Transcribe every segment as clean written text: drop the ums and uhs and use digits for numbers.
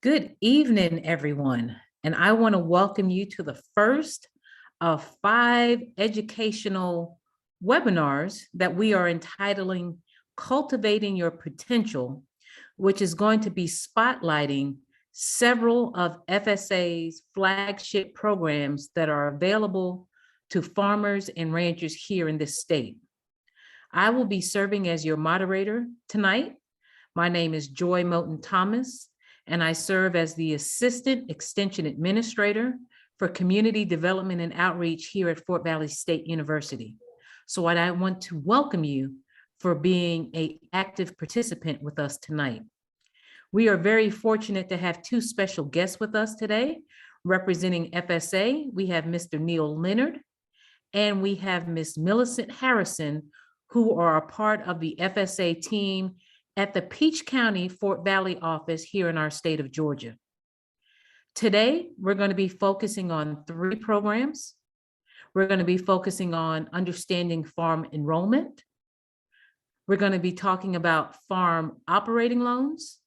Good evening, everyone, and I want to welcome you to the first of 5 educational webinars that we are entitling Cultivating Your Potential, which is going to be spotlighting several of FSA's flagship programs that are available to farmers and ranchers here in this state. I will be serving as your moderator tonight. My name is Joy Moten Thomas, and I serve as the Assistant Extension Administrator for Community Development and Outreach here at Fort Valley State University. So I want to welcome you for being an active participant with us tonight. We are very fortunate to have 2 special guests with us today. Representing FSA, we have Mr. Neil Leonard, and we have Ms. Millicent Harrison, who are a part of the FSA team at the Peach County Fort Valley office here in our state of Georgia. Today, we're going to be focusing on 3 programs. We're going to be focusing on understanding farm enrollment. We're going to be talking about farm operating loans,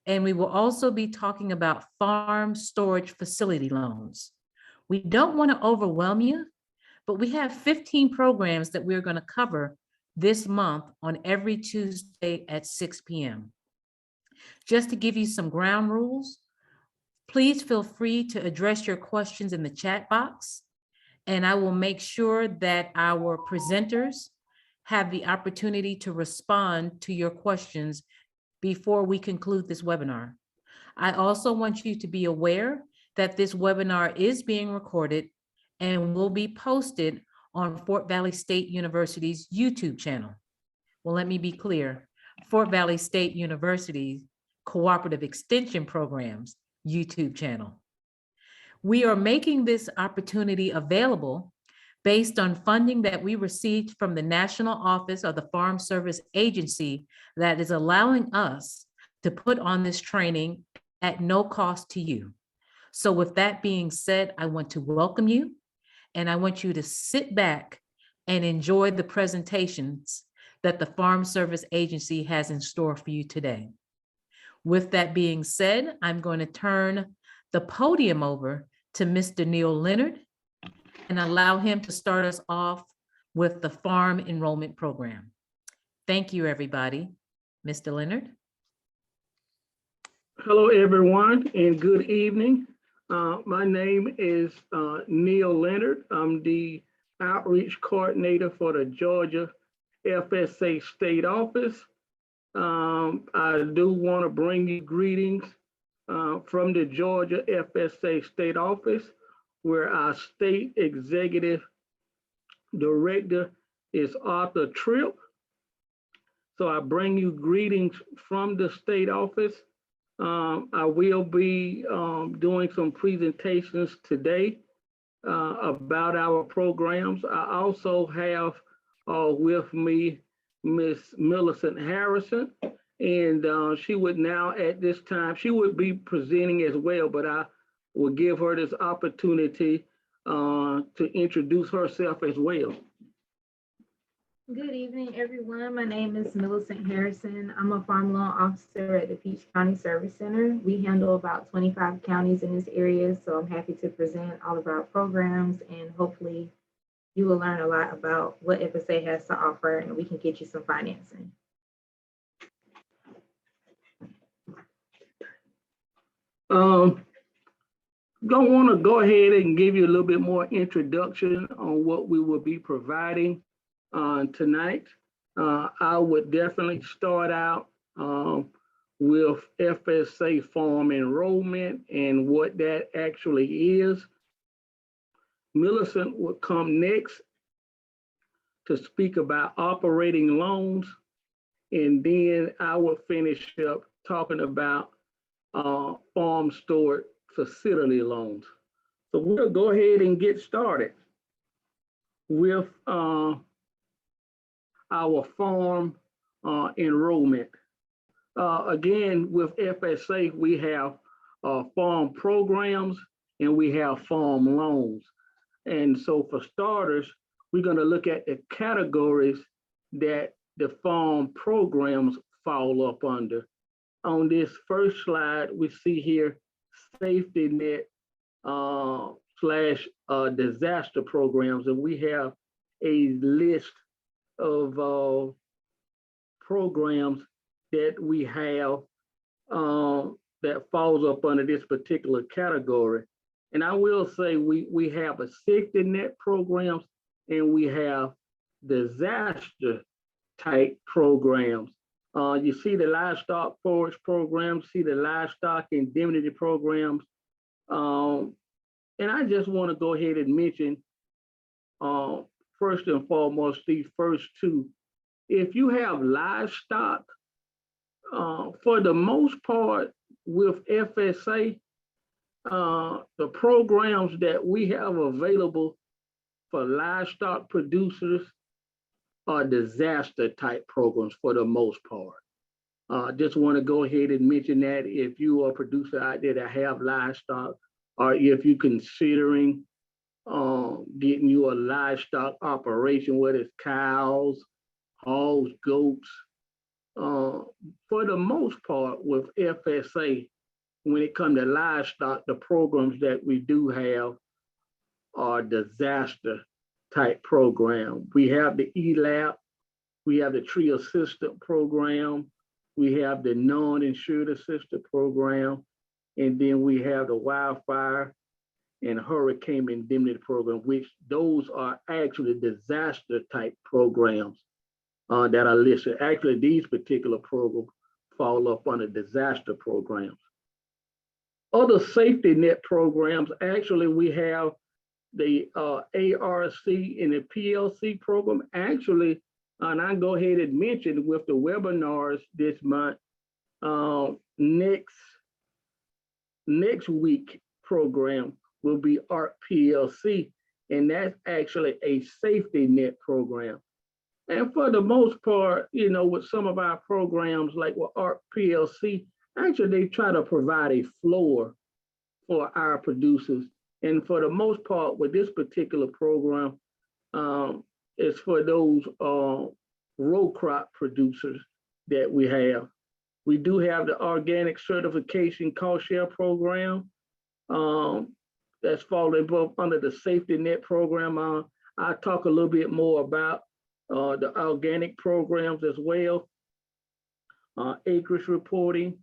and we will also be talking about farm storage facility loans. We don't want to overwhelm you, but we have 15 programs that we're going to cover this month on every Tuesday at 6 p.m. Just to give you some ground rules, please feel free to address your questions in the chat box, and I will make sure that our presenters have the opportunity to respond to your questions before we conclude this webinar. I also want you to be aware that this webinar is being recorded and will be posted on Fort Valley State University's YouTube channel. Well, let me be clear, Fort Valley State University's Cooperative Extension Programs YouTube channel. We are making this opportunity available based on funding that we received from the National Office of the Farm Service Agency that is allowing us to put on this training at no cost to you. So with that being said, I want to welcome you, and I want you to sit back and enjoy the presentations that the Farm Service Agency has in store for you today. With that being said, I'm going to turn the podium over to Mr. Neil Leonard and allow him to start us off with the Farm Enrollment Program. Thank you, everybody. Mr. Leonard. Hello, everyone, and good evening. My name is Neil Leonard. I'm the Outreach Coordinator for the Georgia FSA State Office. I do want to bring you greetings from the Georgia FSA State Office, where our State Executive Director is Arthur Tripp. So I bring you greetings from the state office. I will be doing some presentations today about our programs. I also have with me Ms. Millicent Harrison, and she would now at this time, she would be presenting as well, but I will give her this opportunity to introduce herself as well. Good evening, everyone. My name is Millicent Harrison. I'm a farm loan officer at the Peach County Service Center. We handle about 25 counties in this area, so I'm happy to present all of our programs, and hopefully you will learn a lot about what FSA has to offer, and we can get you some financing. Don't want to go ahead and give you a little bit more introduction on what we will be providing tonight. I would definitely start out with FSA Farm Enrollment and what that actually is. Millicent will come next to speak about operating loans, and then I will finish up talking about farm storage facility loans. So we'll go ahead and get started with our farm enrollment. Again, with FSA, we have farm programs and we have farm loans. And so for starters, we're going to look at the categories that the farm programs fall up under. on this first slide, we see here safety net slash disaster programs, and we have a list of programs that we have that falls up under this particular category. And I will say we have a safety net programs and we have disaster type programs. You see the livestock forage programs, see the livestock indemnity programs. And I just want to go ahead and mention first and foremost, these first two. If you have livestock, for the most part with FSA, the programs that we have available for livestock producers are disaster type programs for the most part. Just want to go ahead and mention that if you are a producer out there that have livestock, or if you're considering getting you a livestock operation, whether it's cows, hogs, goats, for the most part with FSA, when it comes to livestock, the programs that we do have are disaster type program. We have the ELAP, we have the tree assistant program, we have the non-insured assistant program, and then we have the wildfire and hurricane indemnity program, which those are actually disaster type programs that are listed. Actually, these particular programs fall up under disaster programs. Other safety net programs, actually we have the ARC and the PLC program. Actually, and I go ahead and mention with the webinars this month, next week program will be ARC PLC, and that's actually a safety net program. And for the most part, you know, with some of our programs like with ARC PLC, actually they try to provide a floor for our producers. And for the most part with this particular program, it's for those row crop producers that we have. We do have the organic certification cost share program that's falling both under the safety net program. I'll talk a little bit more about the organic programs as well, acreage reporting.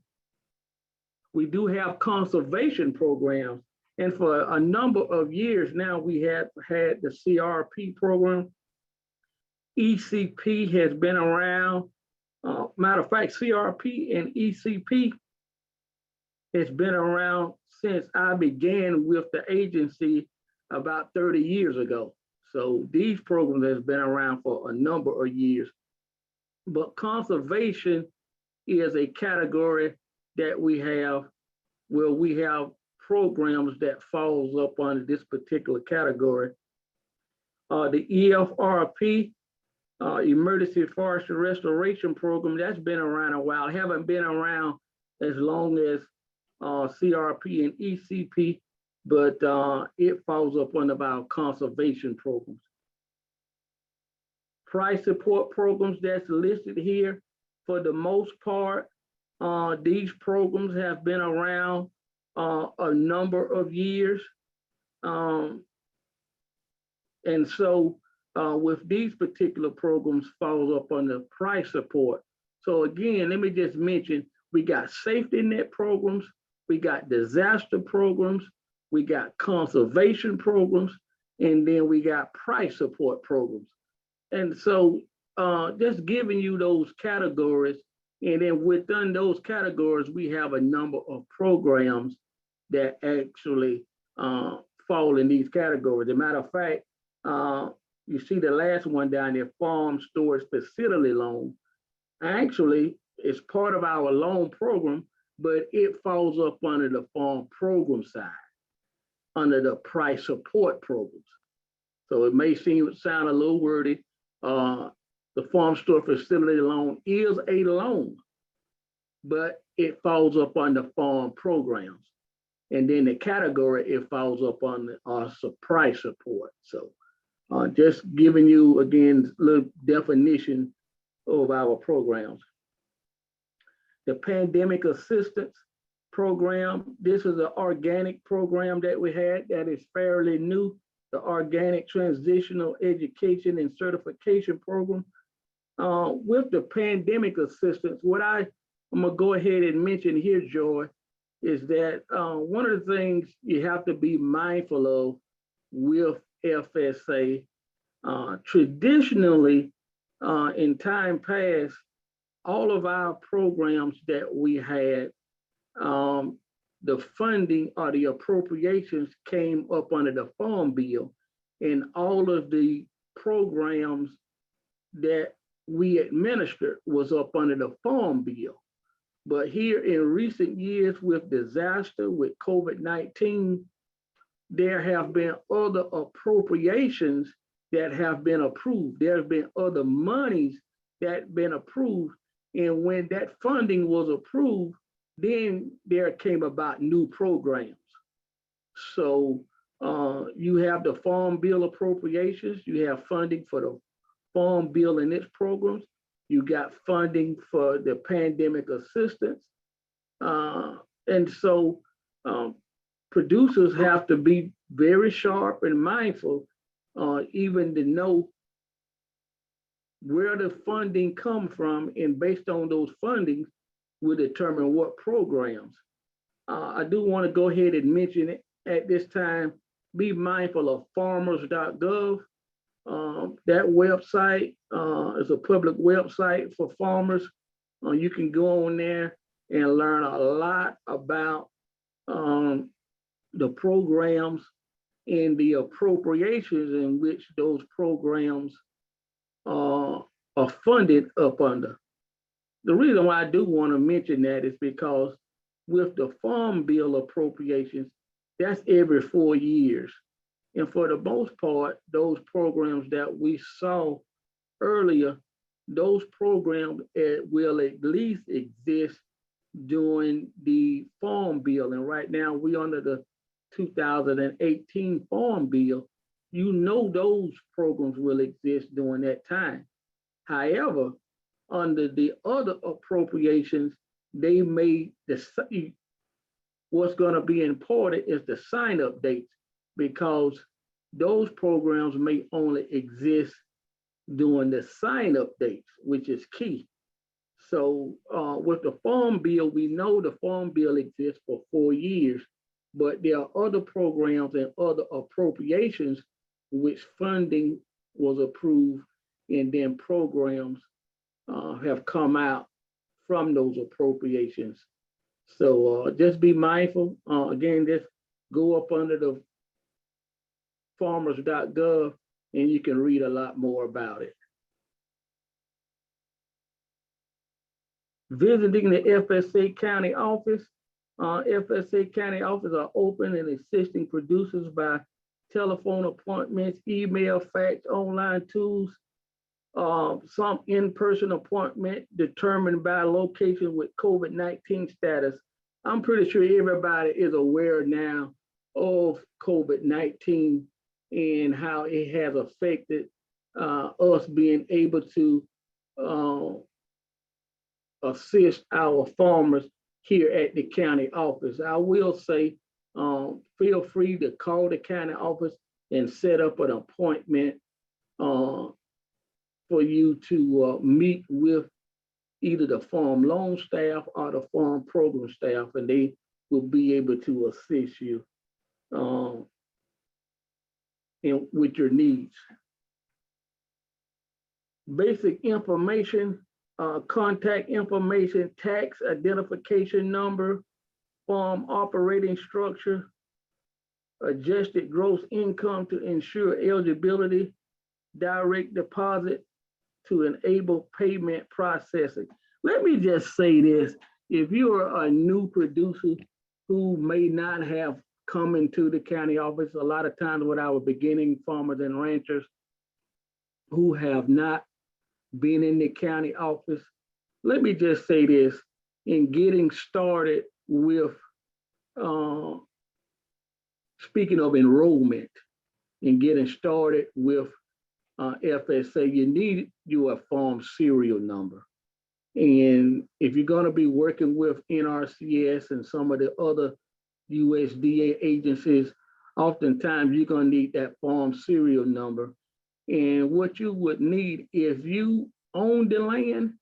We do have conservation programs. And for a number of years now, we have had the CRP program. ECP has been around. Matter of fact, CRP and ECP has been around since I began with the agency about 30 years ago. So these programs has been around for a number of years. But conservation is a category that we have where we have programs that falls up under this particular category. The EFRP, Emergency Forestry Restoration Program, that's been around a while. Haven't been around as long as CRP and ECP, but it falls up under our conservation programs. Price support programs that's listed here, for the most part, these programs have been around a number of years. And so with these particular programs falls up under price support. So again, let me just mention, we got safety net programs, we got disaster programs, we got conservation programs, and then we got price support programs. And so just giving you those categories, and then within those categories, we have a number of programs that actually fall in these categories. As a matter of fact, you see the last one down there, farm storage facility loan. Actually, it's part of our loan program, but it falls up under the farm program side, under the price support programs. So it may sound a little wordy. The farm store facility loan is a loan, but it falls up under farm programs. And then the category, it falls up on the price support. So just giving you, again, a little definition of our programs. the pandemic assistance program. This is an organic program that we had that is fairly new, the Organic Transitional Education and Certification Program. With the pandemic assistance, what I'm gonna go ahead and mention here, Joy, is that one of the things you have to be mindful of with FSA, traditionally, in time past, all of our programs that we had, the funding or the appropriations came up under the Farm Bill, and all of the programs that we administered was up under the Farm Bill. But here in recent years with disaster, with COVID-19, there have been other appropriations that have been approved. There have been other monies that have been approved. And when that funding was approved, then there came about new programs. So you have the Farm Bill appropriations, you have funding for the Farm Bill and its programs, you got funding for the pandemic assistance. And so producers have to be very sharp and mindful, even to know where the funding come from, and based on those fundings, will determine what programs. I do want to go ahead and mention it at this time, be mindful of farmers.gov. That website is a public website for farmers. You can go on there and learn a lot about the programs and the appropriations in which those programs are funded up under. The reason why I do want to mention that is because with the Farm Bill appropriations, that's every 4 years. And for the most part, those programs that we saw earlier, those programs will at least exist during the Farm Bill. And right now we under the 2018 Farm Bill. You know those programs will exist during that time. However, under the other appropriations, they may decide what's going to be important is the sign-up dates, because those programs may only exist during the sign-up dates, which is key. So with the Farm Bill, we know the Farm Bill exists for 4 years, but there are other programs and other appropriations which funding was approved, and then programs have come out from those appropriations. So just be mindful. Again, just go up under the farmers.gov and you can read a lot more about it. Visiting the FSA County office. FSA County office are open and assisting producers by telephone appointments, email, fax, online tools, some in-person appointment determined by location with COVID-19 status. I'm pretty sure everybody is aware now of COVID-19 and how it has affected us being able to assist our farmers here at the county office. I will say, feel free to call the county office and set up an appointment for you to meet with either the farm loan staff or the farm program staff, and they will be able to assist you with your needs. Basic information, contact information, tax identification number, farm operating structure, adjusted gross income to ensure eligibility, direct deposit to enable payment processing. Let me just say this. If you are a new producer who may not have come into the county office, a lot of times with our beginning farmers and ranchers who have not been in the county office, let me just say this. In getting started with, speaking of enrollment, and getting started with FSA, you need your farm serial number. And if you're going to be working with NRCS and some of the other USDA agencies, oftentimes you're going to need that farm serial number. And what you would need, if you own the land,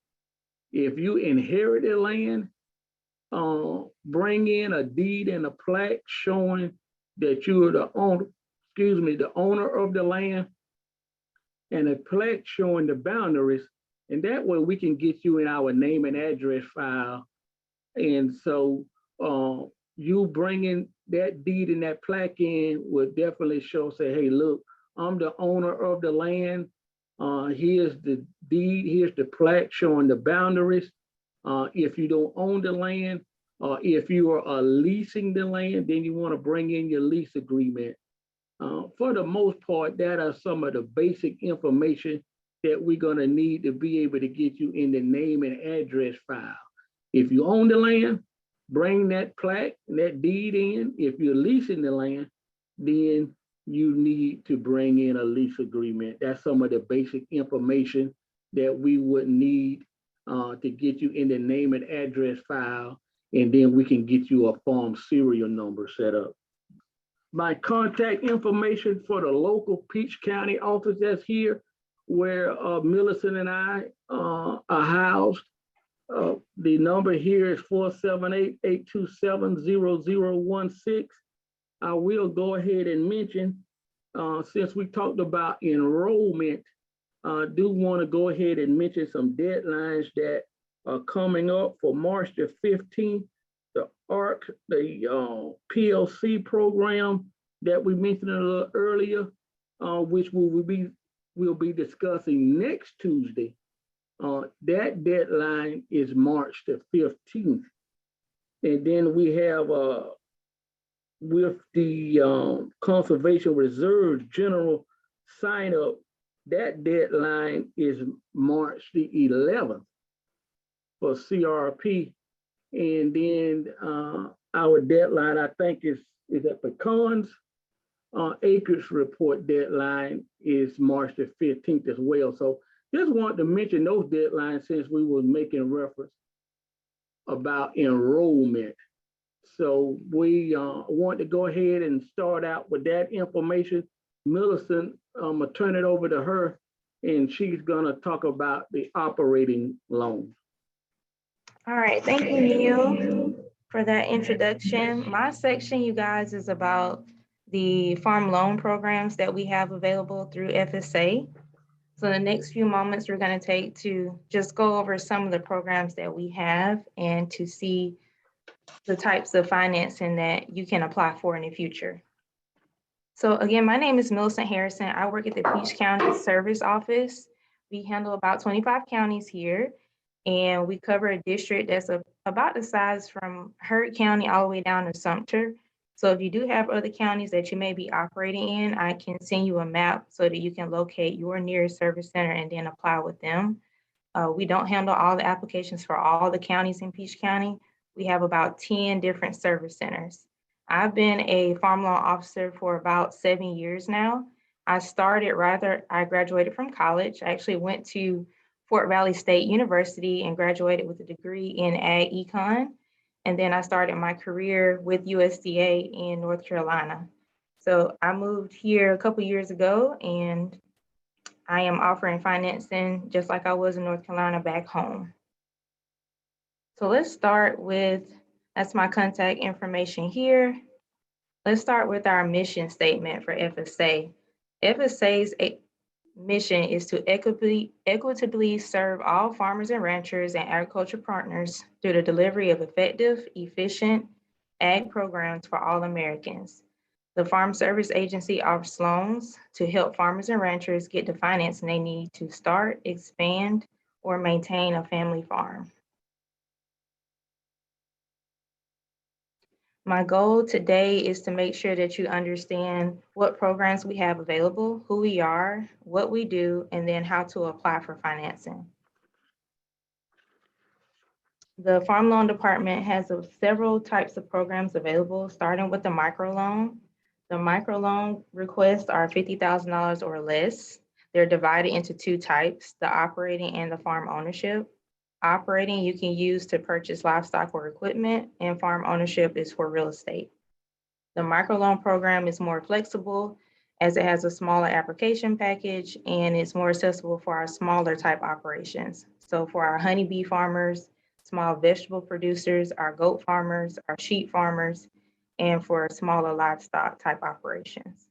if you inherited land, bring in a deed and a plaque showing that you are the owner, the owner of the land, and a plaque showing the boundaries. And that way we can get you in our name and address file. And so you bringing that deed and that plaque in would definitely show, say, hey, look, I'm the owner of the land. Here's the deed, here's the plaque showing the boundaries. If you don't own the land, if you are leasing the land, then you want to bring in your lease agreement. For the most part, that are some of the basic information that we're going to need to be able to get you in the name and address file. If you own the land, bring that plaque and that deed in. If you're leasing the land, then you need to bring in a lease agreement. That's some of the basic information that we would need to get you in the name and address file, and then we can get you a farm serial number set up. My contact information for the local Peach County office that's here, where Millicent and I are housed. The number here is 478-827-0016. I will go ahead and mention, since we talked about enrollment, I do want to go ahead and mention some deadlines that are coming up for March the 15th. The ARC, the PLC program that we mentioned a little earlier, which we'll be discussing next Tuesday. That deadline is March the 15th. And then we have with the Conservation Reserve General sign up, that deadline is March the 11th for CRP. And then our deadline, I think, is at Pecans. Acreage report deadline is March the 15th as well. So just wanted to mention those deadlines since we were making reference about enrollment. So we want to go ahead and start out with that information. Millicent, I'm gonna turn it over to her, and she's gonna talk about the operating loan. All right, thank you, Neil, for that introduction. My section, you guys, is about the farm loan programs that we have available through FSA. So the next few moments we're going to take to just go over some of the programs that we have and to see the types of financing that you can apply for in the future. So again, my name is Millicent Harrison. I work at the Peach County Service Office. We handle about 25 counties here, and we cover a district that's about the size from Heard County all the way down to Sumter. So if you do have other counties that you may be operating in, I can send you a map so that you can locate your nearest service center and then apply with them. We don't handle all the applications for all the counties in Peach County. We have about 10 different service centers. I've been a farm loan officer for about 7 years now. I graduated from college. I actually went to Fort Valley State University and graduated with a degree in Ag Econ. And then I started my career with USDA in North Carolina. So I moved here a couple years ago, and I am offering financing just like I was in North Carolina back home. So let's start with, that's my contact information here. Let's start with our mission statement for FSA. FSA's mission is to equitably serve all farmers and ranchers and agriculture partners through the delivery of effective, efficient ag programs for all Americans. The Farm Service Agency offers loans to help farmers and ranchers get the financing they need to start, expand, or maintain a family farm. My goal today is to make sure that you understand what programs we have available, who we are, what we do, and then how to apply for financing. The Farm Loan Department has several types of programs available, starting with the microloan. The microloan requests are $50,000 or less. They're divided into two types, the operating and the farm ownership. Operating you can use to purchase livestock or equipment, and farm ownership is for real estate. The microloan program is more flexible as it has a smaller application package and it's more accessible for our smaller type operations. So for our honeybee farmers, small vegetable producers, our goat farmers, our sheep farmers, and for smaller livestock type operations.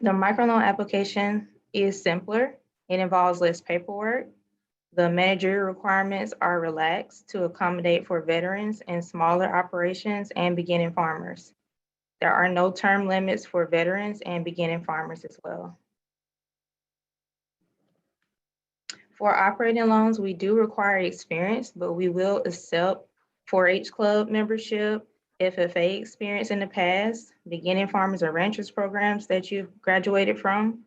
The microloan application is simpler. It involves less paperwork. The managerial requirements are relaxed to accommodate for veterans and smaller operations and beginning farmers. There are no term limits for veterans and beginning farmers as well. For operating loans, we do require experience, but we will accept 4-H club membership, FFA experience in the past, beginning farmers or ranchers programs that you've graduated from,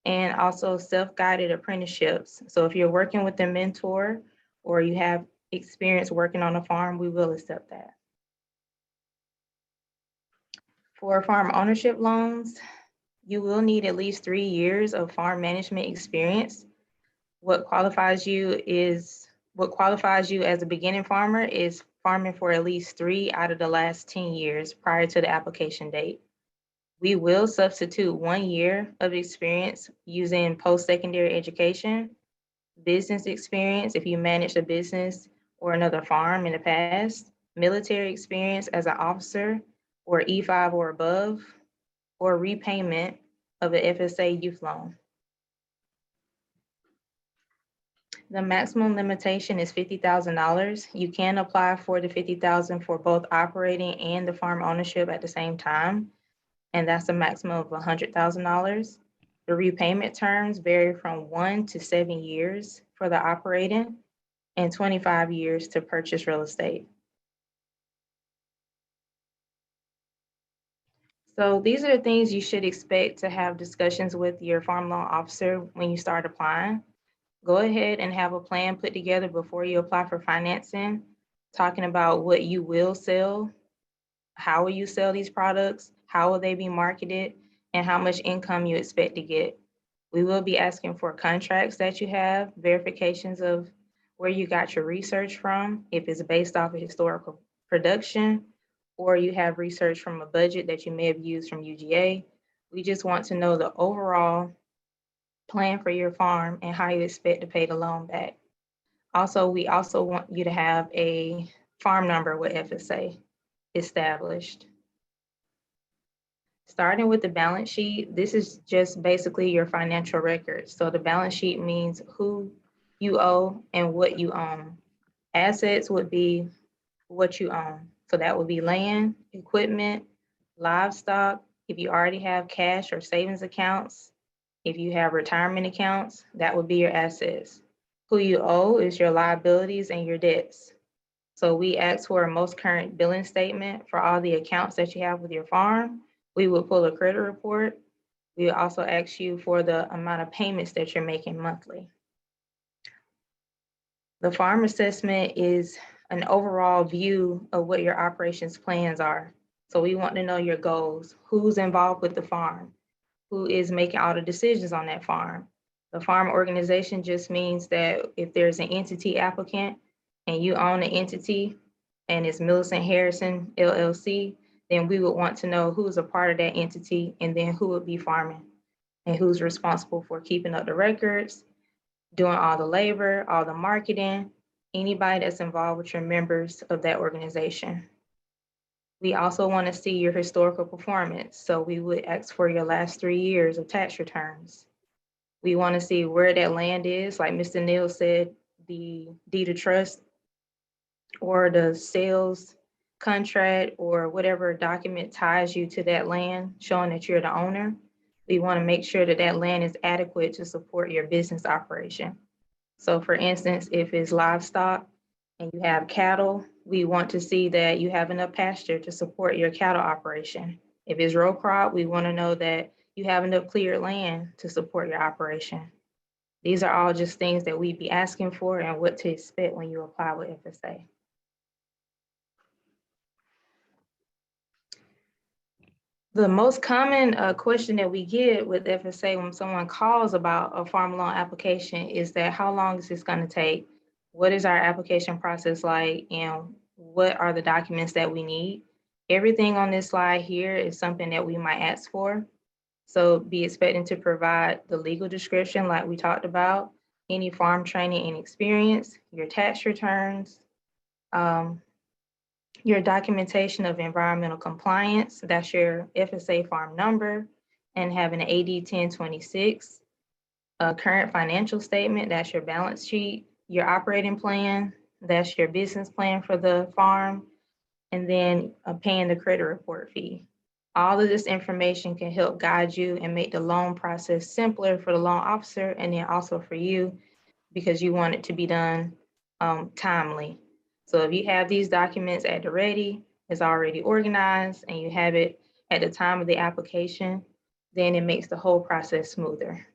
and also self-guided apprenticeships. So if you're working with a mentor or you have experience working on a farm, we will accept that. For farm ownership loans, you will need at least 3 years of farm management experience. What qualifies you as a beginning farmer is farming for at least 3 out of the last 10 years prior to the application date. We will substitute 1 year of experience using post-secondary education, business experience if you managed a business or another farm in the past, military experience as an officer or E5 or above, or repayment of an FSA youth loan. The maximum limitation is $50,000. You can apply for the $50,000 for both operating and the farm ownership at the same time, and that's a maximum of $100,000. The repayment terms vary from 1 to 7 years for the operating and 25 years to purchase real estate. So these are the things you should expect to have discussions with your farm loan officer when you start applying. Go ahead and have a plan put together before you apply for financing, talking about what you will sell, how will you sell these products, how will they be marketed, and how much income you expect to get. We will be asking for contracts that you have, verifications of where you got your research from, if it's based off of historical production, or you have research from a budget that you may have used from UGA. We just want to know the overall plan for your farm and how you expect to pay the loan back. Also, we also want you to have a farm number with FSA established. Starting with the balance sheet, this is just basically your financial records. So the balance sheet means who you owe and what you own. Assets would be what you own. So that would be land, equipment, livestock. If you already have cash or savings accounts, if you have retirement accounts, that would be your assets. Who you owe is your liabilities and your debts. So we ask for a most current billing statement for all the accounts that you have with your farm. We will pull a credit report. We will also ask you for the amount of payments that you're making monthly. The farm assessment is an overall view of what your operations plans are. So we want to know your goals, who's involved with the farm, who is making all the decisions on that farm. The farm organization just means that if there's an entity applicant and you own an entity and it's Millicent Harrison LLC, then we would want to know who's a part of that entity and then who would be farming and who's responsible for keeping up the records, doing all the labor, all the marketing, anybody that's involved with your members of that organization. We also want to see your historical performance. So we would ask for your last 3 years of tax returns. We want to see where that land is. Like Mr. Neal said, the deed of trust or the sales contract or whatever document ties you to that land, showing that you're the owner. We want to make sure that that land is adequate to support your business operation. So for instance, if it's livestock and you have cattle, we want to see that you have enough pasture to support your cattle operation. If it's row crop, we want to know that you have enough cleared land to support your operation. These are all just things that we'd be asking for and what to expect when you apply with FSA. The most common question that we get with FSA when someone calls about a farm loan application is that how long is this going to take? What is our application process like? And what are the documents that we need? Everything on this slide here is something that we might ask for. So be expecting to provide the legal description like we talked about, any farm training and experience, your tax returns, your documentation of environmental compliance, that's your FSA farm number, and having an AD 1026, a current financial statement, that's your balance sheet, your operating plan, that's your business plan for the farm, and then paying the credit report fee. All of this information can help guide you and make the loan process simpler for the loan officer and then also for you because you want it to be done timely. So if you have these documents at the ready, it's already organized, and you have it at the time of the application, then it makes the whole process smoother.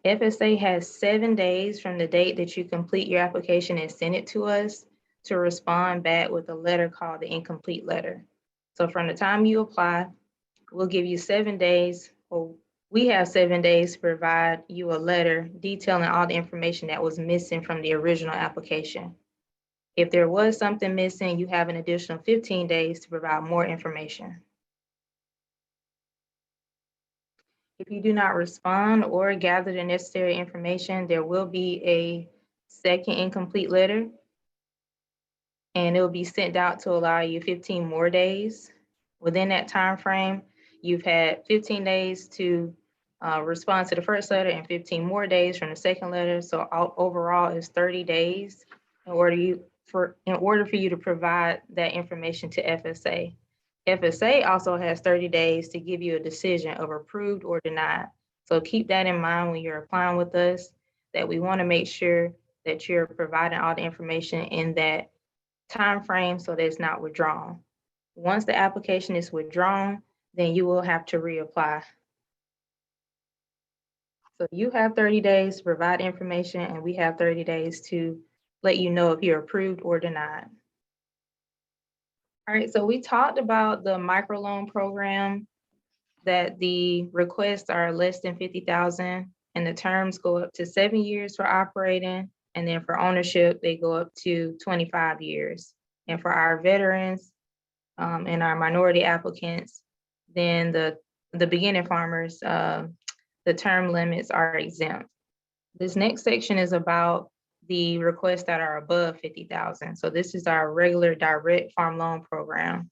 FSA has 7 days from the date that you complete your application and send it to us to respond back with a letter called the incomplete letter. So from the time you apply, we'll give you 7 days, or we have 7 days to provide you a letter detailing all the information that was missing from the original application. If there was something missing, you have an additional 15 days to provide more information. If you do not respond or gather the necessary information, there will be a second incomplete letter, and it will be sent out to allow you 15 more days. Within that time frame, you've had 15 days to respond to the first letter and 15 more days from the second letter. So overall is 30 days in order for you to provide that information to FSA. FSA also has 30 days to give you a decision of approved or denied. So keep that in mind when you're applying with us, that we want to make sure that you're providing all the information in that time frame so that it's not withdrawn. Once the application is withdrawn, then you will have to reapply. So you have 30 days to provide information, and we have 30 days to let you know if you're approved or denied. All right, so we talked about the microloan program, that the requests are less than 50,000 and the terms go up to 7 years for operating, and then for ownership, they go up to 25 years. And for our veterans and our minority applicants, then the beginning farmers, the term limits are exempt. This next section is about the requests that are above 50,000. So this is our regular direct farm loan program.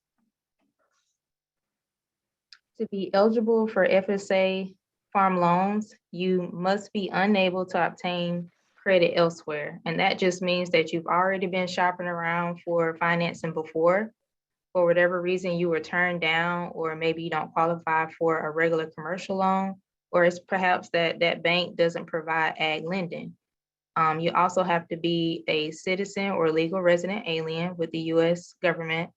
To be eligible for FSA farm loans, you must be unable to obtain credit elsewhere. And that just means that you've already been shopping around for financing before. For whatever reason you were turned down, or maybe you don't qualify for a regular commercial loan, or it's perhaps that bank doesn't provide ag lending. You also have to be a citizen or legal resident alien with the US government,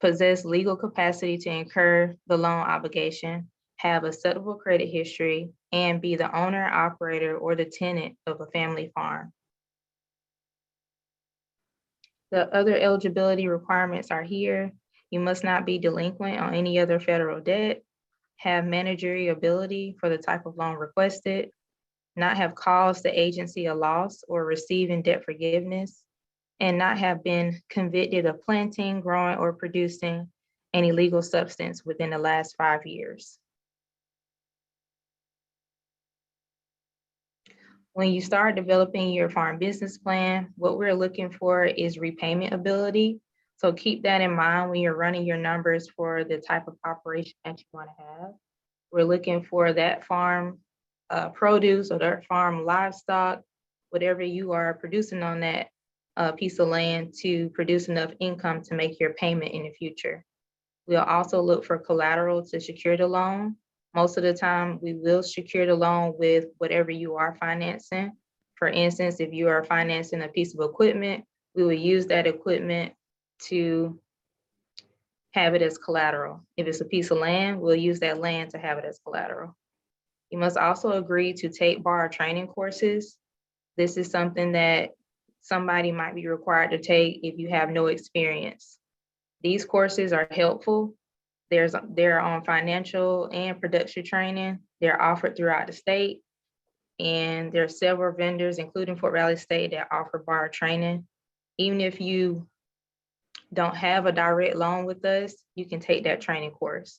possess legal capacity to incur the loan obligation, have acceptable credit history, and be the owner, operator, or the tenant of a family farm. The other eligibility requirements are here. You must not be delinquent on any other federal debt, have managerial ability for the type of loan requested, not have caused the agency a loss or receiving debt forgiveness, and not have been convicted of planting, growing, or producing an illegal substance within the last 5 years. When you start developing your farm business plan, what we're looking for is repayment ability. So keep that in mind when you're running your numbers for the type of operation that you want to have. We're looking for that farm produce or that farm livestock, whatever you are producing on that piece of land to produce enough income to make your payment in the future. We'll also look for collateral to secure the loan. Most of the time, we will secure the loan with whatever you are financing. For instance, if you are financing a piece of equipment, we will use that equipment to have it as collateral. If it's a piece of land, we'll use that land to have it as collateral. You must also agree to take bar training courses. This is something that somebody might be required to take if you have no experience. These courses are helpful. They're on financial and production training. They're offered throughout the state. And there are several vendors, including Fort Valley State, that offer bar training. Even if you don't have a direct loan with us, you can take that training course.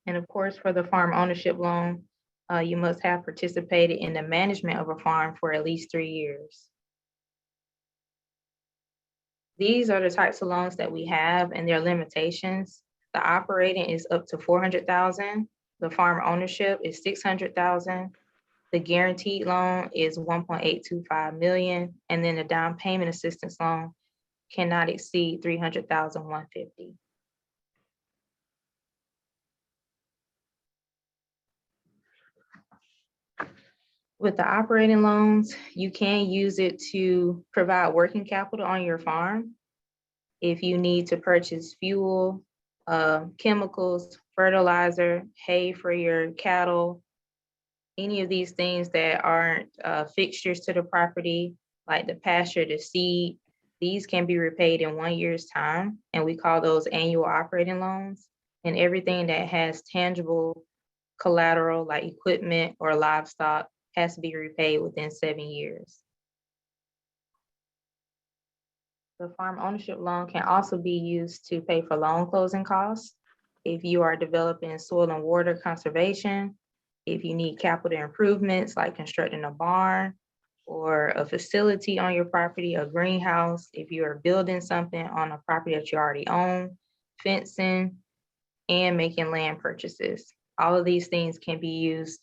And of course, for the farm ownership loan, you must have participated in the management of a farm for at least 3 years. These are the types of loans that we have and their limitations. The operating is up to $400,000. The farm ownership is $600,000. The guaranteed loan is $1.825 million. And then the down payment assistance loan cannot exceed $300,150. With the operating loans, you can use it to provide working capital on your farm. If you need to purchase fuel, chemicals, fertilizer, hay for your cattle, any of these things that aren't fixtures to the property, like the pasture, the seed, these can be repaid in 1 year's time. And we call those annual operating loans. And everything that has tangible collateral like equipment or livestock has to be repaid within 7 years. The farm ownership loan can also be used to pay for loan closing costs. If you are developing soil and water conservation, if you need capital improvements like constructing a barn or a facility on your property, a greenhouse, if you are building something on a property that you already own, fencing, and making land purchases. All of these things can be used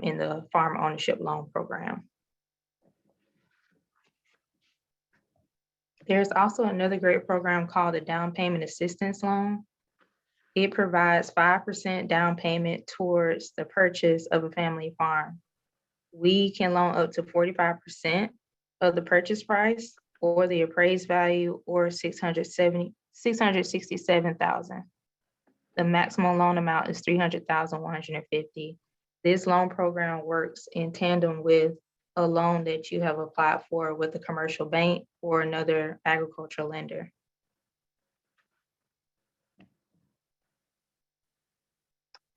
in the farm ownership loan program. There's also another great program called the down payment assistance loan. It provides 5% down payment towards the purchase of a family farm. We can loan up to 45% of the purchase price or the appraised value or $667,000. The maximum loan amount is $300,150. This loan program works in tandem with a loan that you have applied for with a commercial bank or another agricultural lender.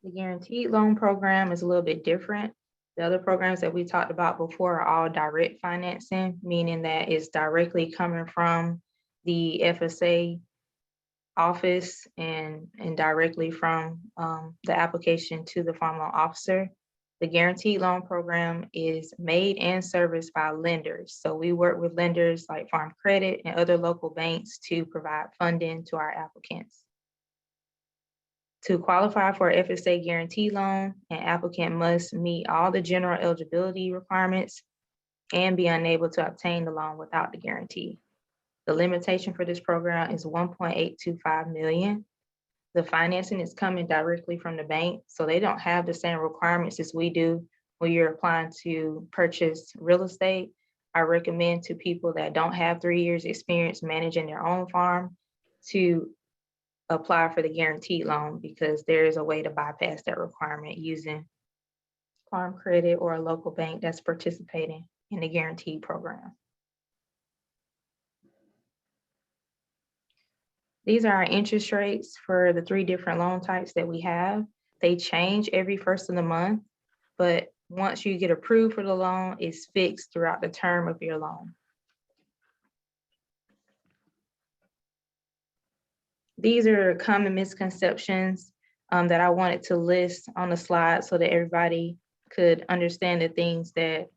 The guaranteed loan program is a little bit different. The other programs that we talked about before are all direct financing, meaning that it's directly coming from the FSA office and directly from the application to the farm loan officer. The guaranteed loan program is made and serviced by lenders. So we work with lenders like Farm Credit and other local banks to provide funding to our applicants. To qualify for an FSA guarantee loan, an applicant must meet all the general eligibility requirements and be unable to obtain the loan without the guarantee. The limitation for this program is $1.825 million. The financing is coming directly from the bank, so they don't have the same requirements as we do when you're applying to purchase real estate. I recommend to people that don't have 3 years experience managing their own farm to apply for the guaranteed loan, because there is a way to bypass that requirement using Farm Credit or a local bank that's participating in the guaranteed program. These are our interest rates for the 3 different loan types that we have. They change every first of the month, but once you get approved for the loan, it's fixed throughout the term of your loan. These are common misconceptions that I wanted to list on the slide so that everybody could understand the things that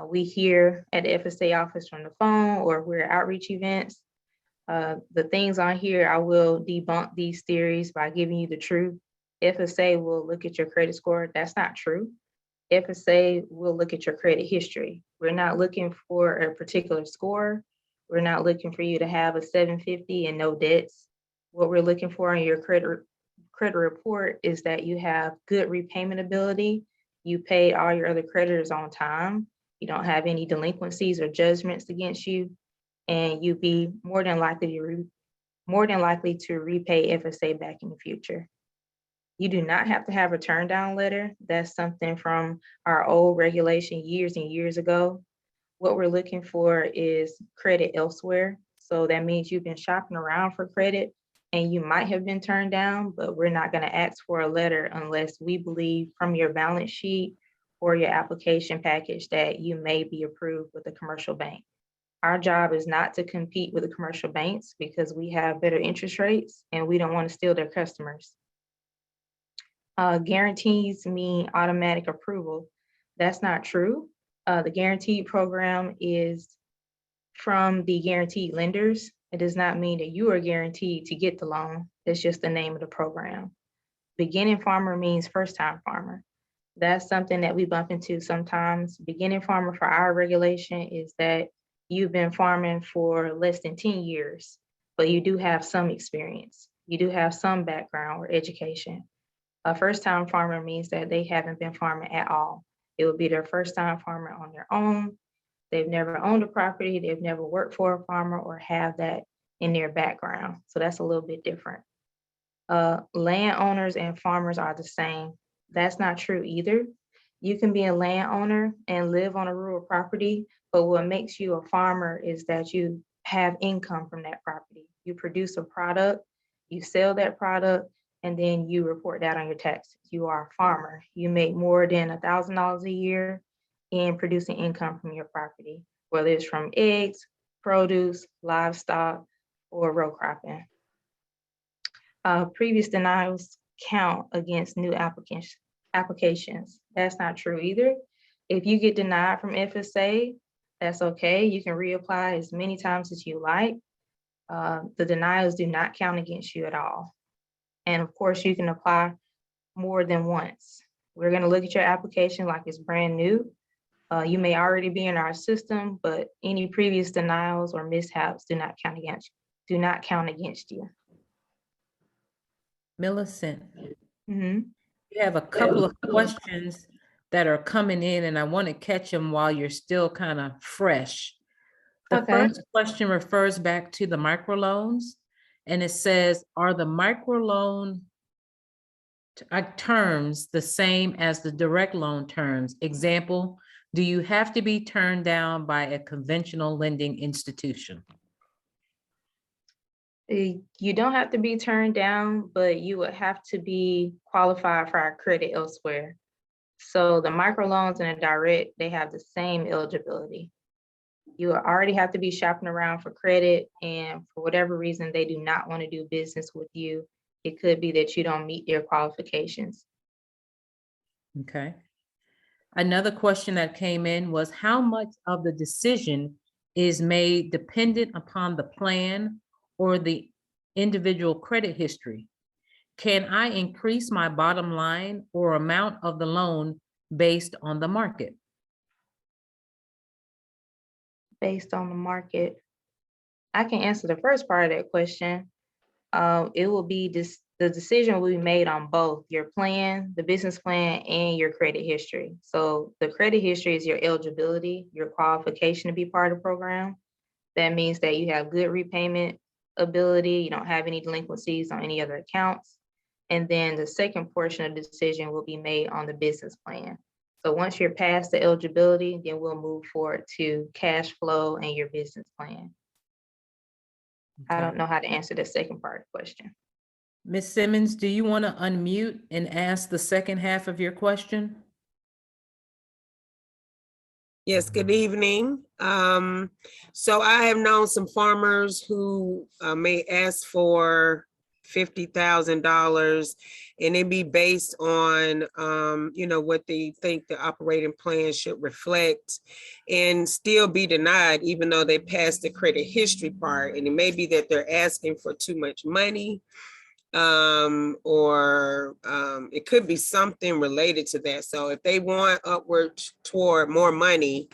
we hear at the FSA office from the phone or we're at outreach events. The things on here, I will debunk these theories by giving you the truth. FSA will look at your credit score. That's not true. FSA will look at your credit history. We're not looking for a particular score. We're not looking for you to have a 750 and no debts. What we're looking for in your credit report is that you have good repayment ability. You paid all your other creditors on time. You don't have any delinquencies or judgments against you, and you'd be more than likely to repay FSA back in the future. You do not have to have a turn down letter. That's something from our old regulation years and years ago. what we're looking for is credit elsewhere. So that means you've been shopping around for credit and you might have been turned down, but we're not going to ask for a letter unless we believe from your balance sheet or your application package that you may be approved with a commercial bank. Our job is not to compete with the commercial banks because we have better interest rates and we don't want to steal their customers. Guarantees mean automatic approval. That's not true. The guaranteed program is from the guaranteed lenders. It does not mean that you are guaranteed to get the loan. That's just the name of the program. Beginning farmer means first-time farmer. That's something that we bump into sometimes. Beginning farmer for our regulation is that you've been farming for less than 10 years, but you do have some experience. You do have some background or education. A first-time farmer means that they haven't been farming at all. It will be their first time farmer on their own. They've never owned a property. They've never worked for a farmer or have that in their background. So that's a little bit different. Landowners and farmers are the same. That's not true either. You can be a landowner and live on a rural property, but what makes you a farmer is that you have income from that property. You produce a product, you sell that product, and then you report that on your taxes. You are a farmer. You make more than $1,000 a year in producing income from your property, whether it's from eggs, produce, livestock, or row cropping. Previous denials count against new applications. That's not true either. If you get denied from FSA, that's okay. You can reapply as many times as you like. The denials do not count against you at all. And of course, you can apply more than once. We're going to look at your application like it's brand new. You may already be in our system, but any previous denials or mishaps do not count against you. Millicent, Mm-hmm. we have a couple of questions that are coming in, and I want to catch them while you're still kind of fresh. The Okay. first question refers back to the microloans, and it says, are the microloan terms the same as the direct loan terms? Example, do you have to be turned down by a conventional lending institution? You don't have to be turned down, but you would have to be qualified for our credit elsewhere. So the microloans and the direct, they have the same eligibility. You already have to be shopping around for credit, and for whatever reason, they do not want to do business with you. It could be that you don't meet their qualifications. Okay. Another question that came in was, how much of the decision is made dependent upon the plan or the individual credit history? Can I increase my bottom line or amount of the loan based on the market? Based on the market, I can answer the first part of that question. It will be the decision will be made on both your plan, the business plan, and your credit history. So the credit history is your eligibility, your qualification to be part of the program. That means that you have good repayment ability, you don't have any delinquencies on any other accounts. And then the second portion of the decision will be made on the business plan. So once you're past the eligibility, then we'll move forward to cash flow and your business plan. I don't know how to answer the second part of the question. Ms. Simmons, do you want to unmute and ask the second half of your question? Yes, good evening. So I have known some farmers who may ask for $50,000, and it be based on, what they think the operating plan should reflect, and still be denied, even though they passed the credit history part. And it may be that they're asking for too much money, or it could be something related to that. So if they want upward toward more money,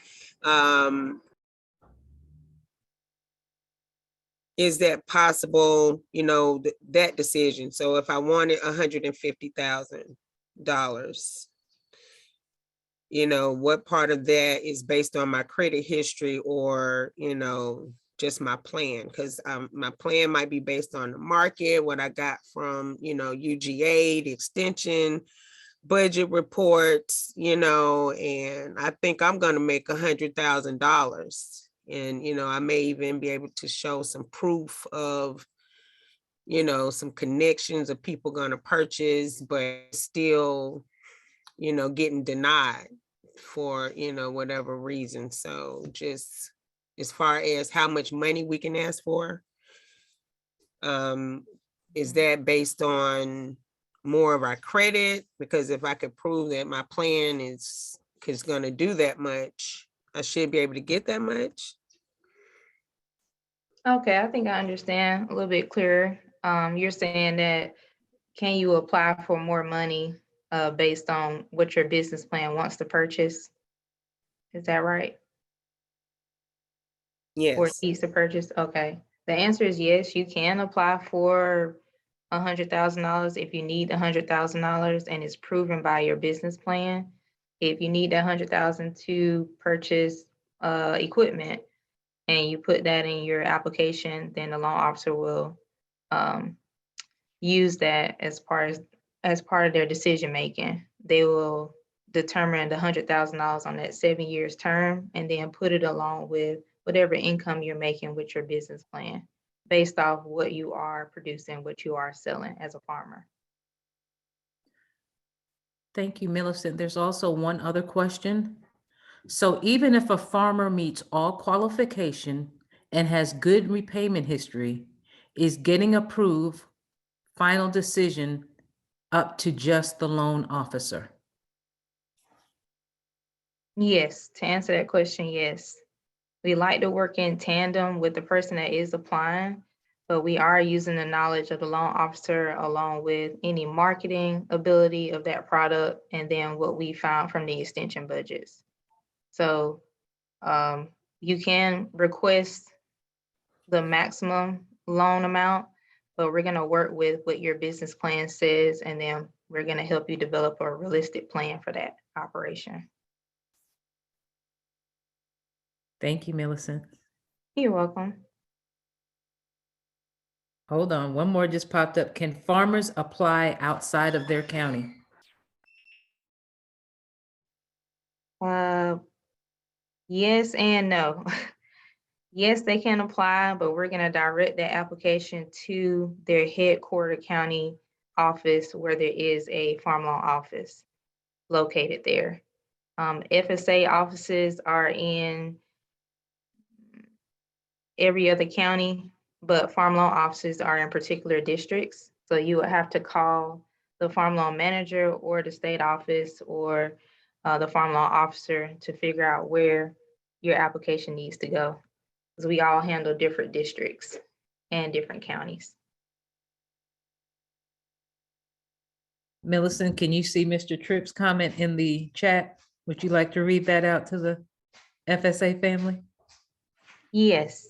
is that possible, that decision? So if I wanted $150,000, what part of that is based on my credit history or, just my plan? Because my plan might be based on the market, what I got from, UGA, the extension, budget reports, and I think I'm gonna make $100,000. And, I may even be able to show some proof of, some connections of people gonna purchase, but still, getting denied for, whatever reason. So just as far as how much money we can ask for, is that based on more of our credit? Because if I could prove that my plan is gonna do that much, I should be able to get that much. Okay, I think I understand a little bit clearer. You're saying that can you apply for more money based on what your business plan wants to purchase? Is that right? Or Yes. needs to purchase? Okay. The answer is yes, you can apply for $100,000 if you need $100,000 and it's proven by your business plan. If you need that $100,000 to purchase equipment and you put that in your application, then the loan officer will use that as part of their decision making. They will determine the $100,000 on that 7 years term and then put it along with whatever income you're making with your business plan based off what you are producing, what you are selling as a farmer. Thank you, Millicent. There's also one other question. So even if a farmer meets all qualification and has good repayment history, is getting approved final decision up to just the loan officer? Yes, to answer that question, yes. We like to work in tandem with the person that is applying, but we are using the knowledge of the loan officer along with any marketing ability of that product and then what we found from the extension budgets. So you can request the maximum loan amount, but we're going to work with what your business plan says, and then we're going to help you develop a realistic plan for that operation. Thank you, Millicent. You're welcome. Hold on, one more just popped up. Can farmers apply outside of their county? Yes and no. Yes, they can apply, but we're going to direct the application to their headquarter county office where there is a farm loan office located there. FSA offices are in every other county, but farm loan offices are in particular districts. So you would have to call the farm loan manager or the state office or the farm loan officer to figure out where your application needs to go. Because we all handle different districts and different counties. Millicent, can you see Mr. Tripp's comment in the chat? Would you like to read that out to the FSA family? Yes.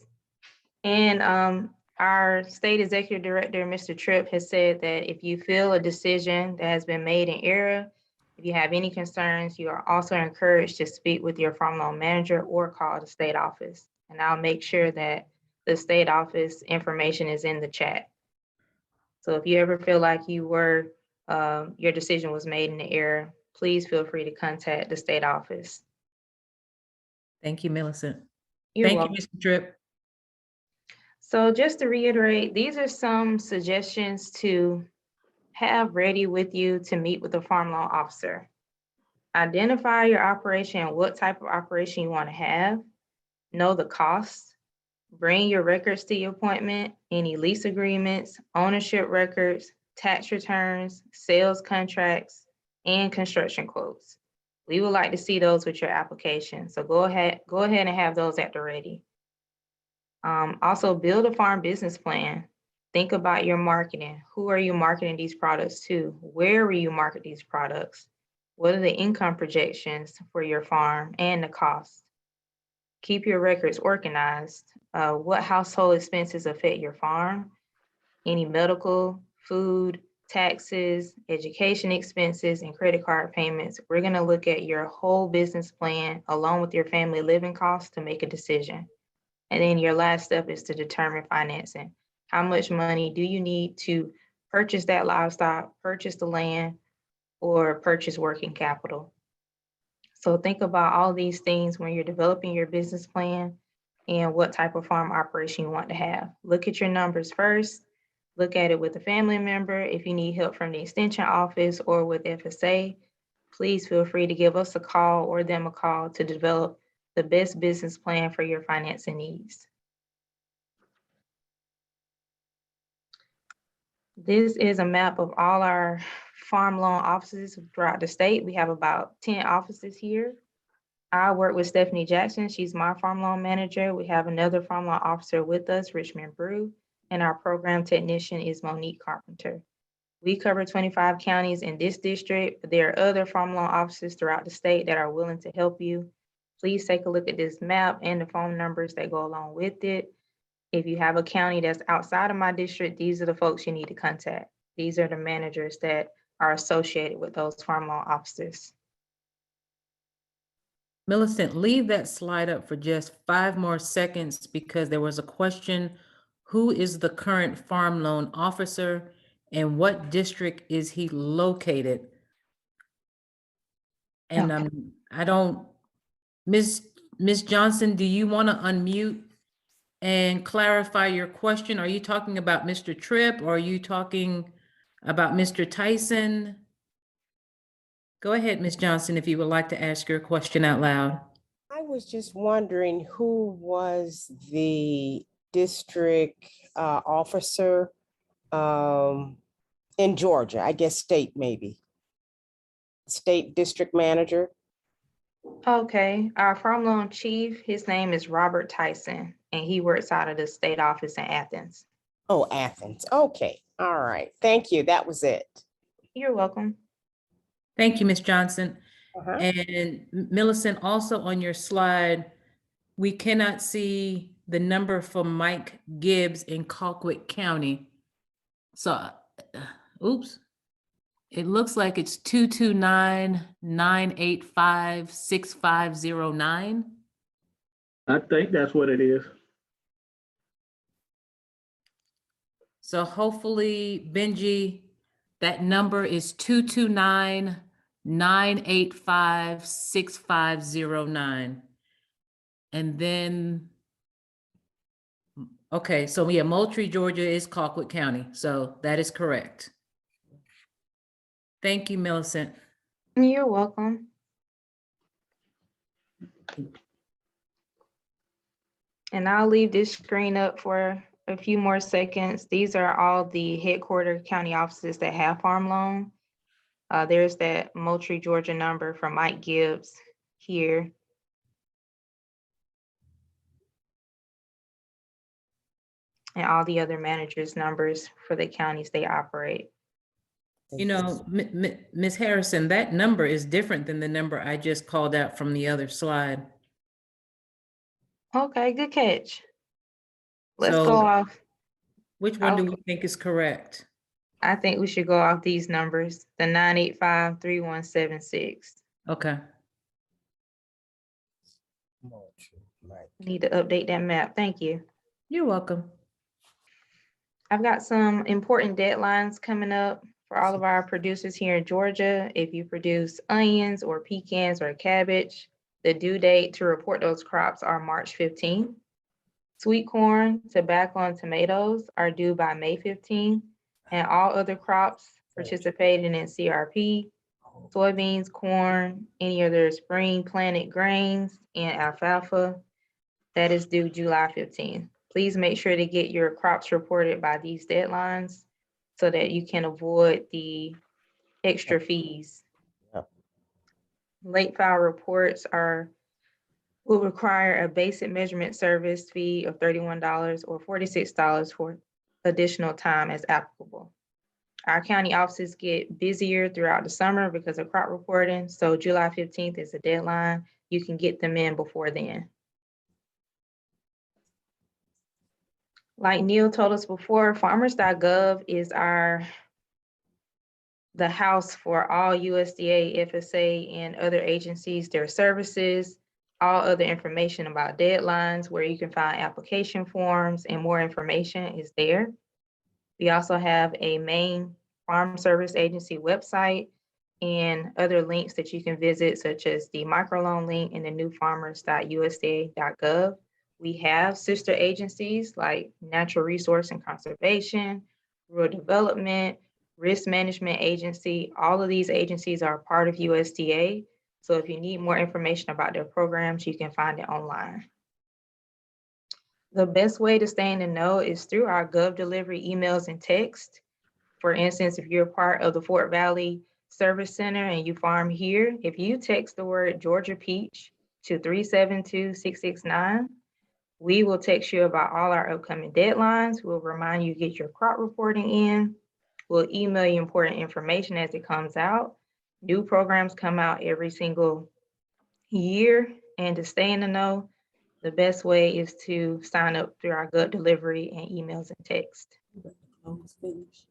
And our state executive director, Mr. Tripp, has said that if you feel a decision that has been made in error, if you have any concerns, you are also encouraged to speak with your farm loan manager or call the state office. And I'll make sure that the state office information is in the chat. So if you ever feel like your decision was made in error, please feel free to contact the state office. Thank you, Millicent. You're Thank welcome. you, Mr. Tripp. So just to reiterate, these are some suggestions to have ready with you to meet with a farm loan officer. Identify your operation and what type of operation you want to have. Know the costs. Bring your records to your appointment, any lease agreements, ownership records, tax returns, sales contracts, and construction quotes. We would like to see those with your application. So go ahead and have those at the ready. Also build a farm business plan. Think about your marketing. Who are you marketing these products to? Where will you market these products? What are the income projections for your farm and the cost? Keep your records organized. What household expenses affect your farm? Any medical, food, taxes, education expenses, and credit card payments. We're going to look at your whole business plan along with your family living costs to make a decision. And then your last step is to determine financing. How much money do you need to purchase that livestock, purchase the land, or purchase working capital. So think about all these things when you're developing your business plan and what type of farm operation you want to have. Look at your numbers first. Look at it with a family member. If you need help from the extension office or with FSA, please feel free to give us a call or them a call to develop the best business plan for your financing needs. This is a map of all our farm loan offices throughout the state. We have about 10 offices here. I work with Stephanie Jackson. She's my farm loan manager. We have another farm loan officer with us, Richmond Brew, and our program technician is Monique Carpenter. We cover 25 counties in this district, but there are other farm loan offices throughout the state that are willing to help you. Please take a look at this map and the phone numbers that go along with it. If you have a county that's outside of my district, these are the folks you need to contact. These are the managers that are associated with those farm loan officers. Millicent, leave that slide up for just 5 more seconds because there was a question. Who is the current farm loan officer and what district is he located? And Okay. I don't, Ms. Johnson, do you want to unmute and clarify your question? Are you talking about Mr. Tripp or are you talking about Mr. Tyson? Go ahead, Ms. Johnson, if you would like to ask your question out loud. I was just wondering who was the district officer in Georgia, I guess state maybe. State district manager. Okay, our farm loan chief, his name is Robert Tyson, and he works out of the state office in Athens. Oh, Athens. Okay. All right. Thank you. That was it. You're welcome. Thank you, Ms. Johnson. Uh-huh. And Millicent, also on your slide, we cannot see the number for Mike Gibbs in Colquitt County. So, oops. It looks like it's 229-985-6509. I think that's what it is. So hopefully, Benji, that number is 229-985-6509. And then, okay, so yeah, Moultrie, Georgia is Colquitt County. So that is correct. Thank you, Millicent. You're welcome. And I'll leave this screen up for a few more seconds. These are all the headquarter county offices that have farm loan. There's that Moultrie, Georgia number from Mike Gibbs here. And all the other managers' numbers for the counties they operate. You know, Ms. Harrison, that number is different than the number I just called out from the other slide. Okay, good catch. Let's So, go off. which one do we think is correct? I think we should go off these numbers, the 985-3176. Okay. Need to update that map. Thank you. You're welcome. I've got some important deadlines coming up for all of our producers here in Georgia. If you produce onions or pecans or cabbage, the due date to report those crops are March 15th. Sweet corn, tobacco, and tomatoes are due by May 15th, and all other crops participating in CRP, soybeans, corn, any other spring planted grains, and alfalfa, that is due July 15th. Please make sure to get your crops reported by these deadlines so that you can avoid the extra fees. Yep. Late file reports will require a basic measurement service fee of $31 or $46 for additional time as applicable. Our county offices get busier throughout the summer because of crop reporting, so July 15th is the deadline. You can get them in before then. Like Neil told us before, farmers.gov is the house for all USDA, FSA, and other agencies, their services, all other information about deadlines, where you can find application forms and more information is there. We also have a main farm service agency website, and other links that you can visit, such as the microloan link and the newfarmers.usda.gov. We have sister agencies like Natural Resource and Conservation, Rural Development, Risk Management Agency. All of these agencies are part of USDA. So if you need more information about their programs, you can find it online. The best way to stay in the know is through our Gov Delivery emails and text. For instance, if you're part of the Fort Valley Service Center and you farm here, if you text the word Georgia Peach to 372-669, we will text you about all our upcoming deadlines. We'll remind you to get your crop reporting in. We'll email you important information as it comes out. New programs come out every single year. And to stay in the know, the best way is to sign up through our Gov Delivery and emails and text. Almost finished.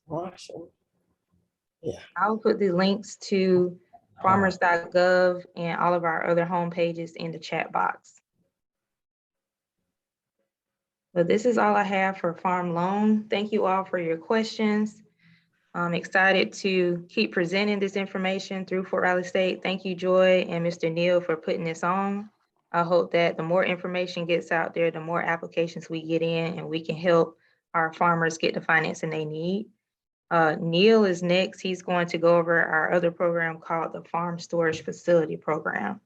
Marshall. Yeah. I'll put the links to farmers.gov and all of our other home pages in the chat box. But this is all I have for farm loan. Thank you all for your questions. I'm excited to keep presenting this information through Fort Riley State. Thank you, Joy and Mr. Neal, for putting this on. I hope that the more information gets out there, the more applications we get in, and we can help our farmers get the financing they need. Neal is next. He's going to go over our other program called the Farm Storage Facility Program.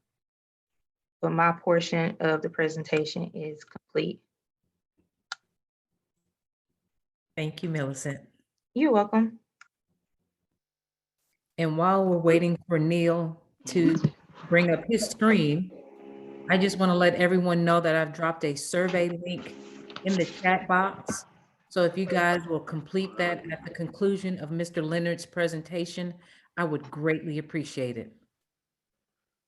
But my portion of the presentation is complete. Thank you, Millicent. You're welcome. And while we're waiting for Neil to bring up his screen, I just want to let everyone know that I've dropped a survey link in the chat box. So if you guys will complete that at the conclusion of Mr. Leonard's presentation, I would greatly appreciate it.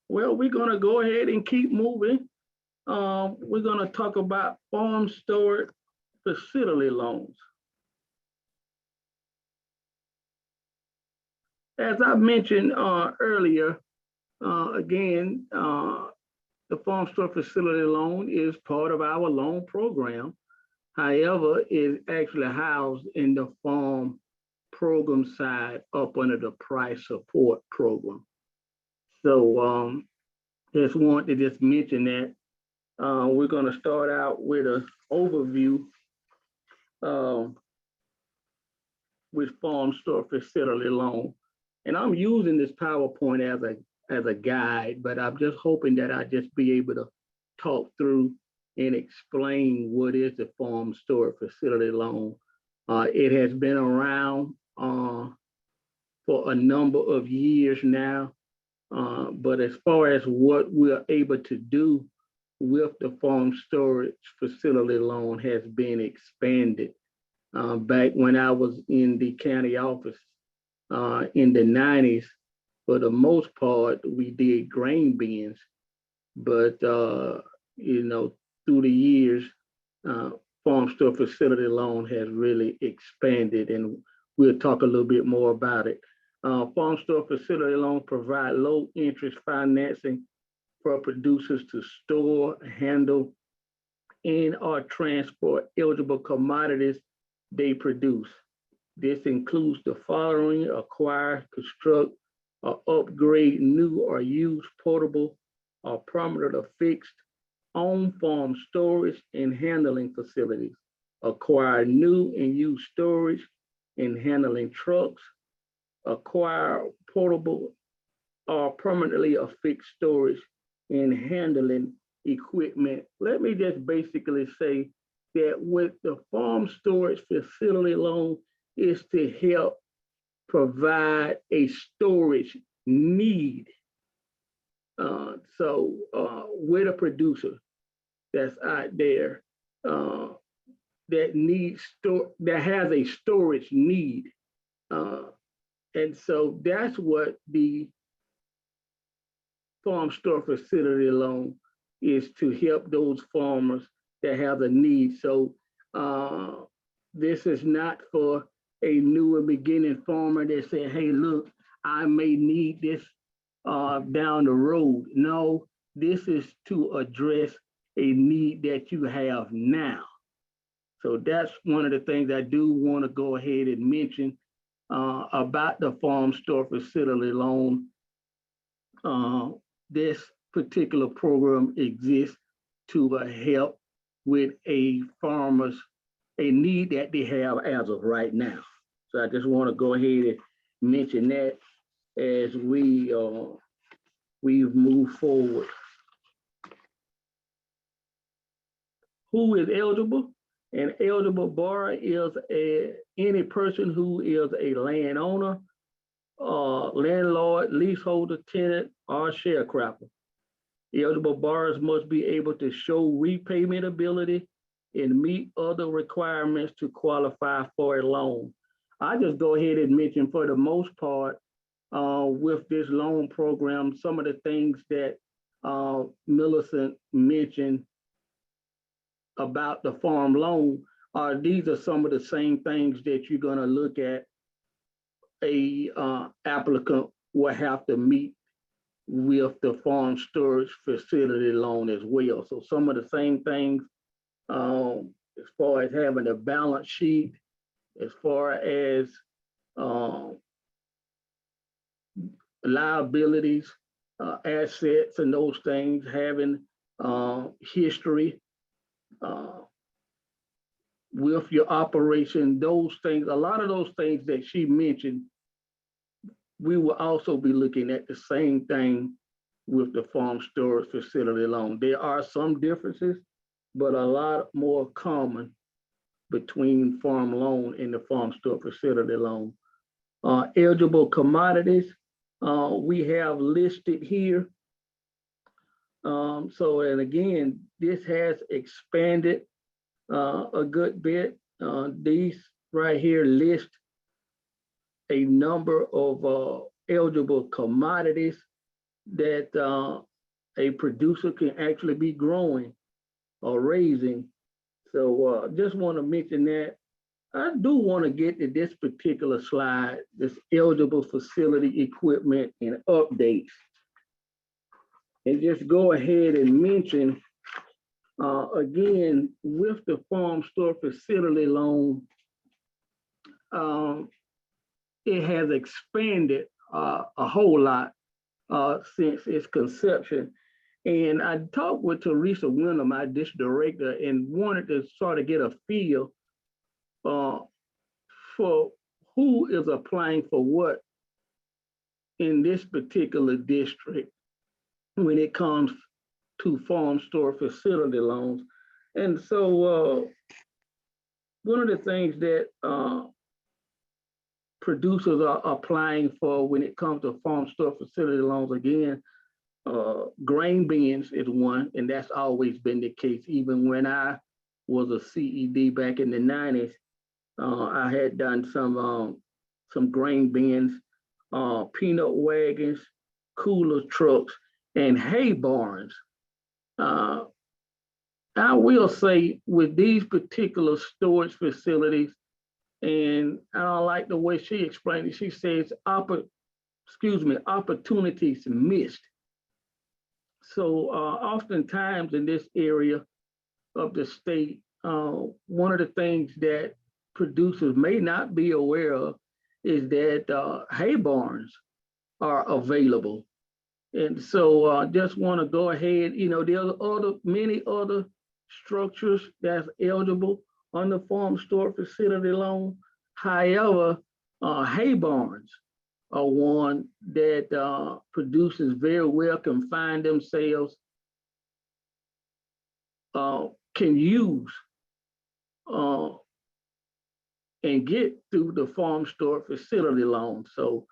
Well, we're gonna go ahead and keep moving. We're gonna talk about farm storage facility loans. As I mentioned earlier, again, the farm storage facility loan is part of our loan program. However, it's actually housed in the farm program side up under the price support program. So just want to just mention that we're going to start out with an overview with farm storage facility loan. And I'm using this PowerPoint as a guide, but I'm just hoping that I just be able to talk through and explain what is the farm storage facility loan. It has been around for a number of years now, but as far as what we're able to do with the farm storage facility loan has been expanded. Back when I was in the county office in the 90s, for the most part, we did grain bins, but you know, through the years, farm store facility loan has really expanded, and we'll talk a little bit more about it. Farm store facility loan provide low interest financing for producers to store, handle, and or transport eligible commodities they produce. This includes the following: acquire, construct, or upgrade new or used portable or permanent or fixed on-farm storage and handling facilities, acquire new and used storage and handling trucks, acquire portable or permanently affixed storage and handling equipment. Let me just basically say that with the farm storage facility loan is to help provide a storage need. So with a producer that's out there that has a storage need, and so that's what the farm store facility loan is, to help those farmers that have a need. So this is not for a new and beginning farmer that say, hey, look, I may need this down the road. No, this is to address a need that you have now. So that's one of the things I do want to go ahead and mention. about the farm store facility loan. This particular program exists to help with a need that they have as of right now. So I just want to go ahead and mention that as we've moved forward. Who is eligible? An eligible borrower is any person who is a landowner, landlord, leaseholder, tenant, or sharecropper. Eligible borrowers must be able to show repayment ability and meet other requirements to qualify for a loan. I just go ahead and mention, for the most part, with this loan program, some of the things that Millicent mentioned about the farm loan, these are some of the same things that you're going to look at a applicant will have to meet with the farm storage facility loan as well. So some of the same things as far as having a balance sheet, as far as liabilities, assets, and those things, having history with your operation, those things, a lot of those things that she mentioned, we will also be looking at the same thing with the farm storage facility loan. There are some differences, but a lot more common between farm loan and the farm storage facility loan. Eligible commodities, we have listed here. And again, this has expanded a good bit. These right here list a number of eligible commodities that a producer can actually be growing or raising. So just want to mention that. I do want to get to this particular slide, this eligible facility equipment and updates. And just go ahead and mention, again, with the farm store facility loan, it has expanded a whole lot since its conception. And I talked with Teresa Winter, my district director, and wanted to sort of get a feel for who is applying for what in this particular district when it comes to farm store facility loans. And so one of the things that producers are applying for when it comes to farm store facility loans, again, grain bins is one, and that's always been the case. Even when I was a CED back in the 90s, I had done some grain bins, peanut wagons, cooler trucks, and hay barns. I will say with these particular storage facilities, and I don't like the way she explained it. She says, opportunities missed. So oftentimes in this area of the state, one of the things that producers may not be aware of is that hay barns are available. And so just want to go ahead, there's many other structures that's eligible on the farm store facility loan. However, hay barns are one that producers very well can find themselves, can use and get through the farm store facility loan. So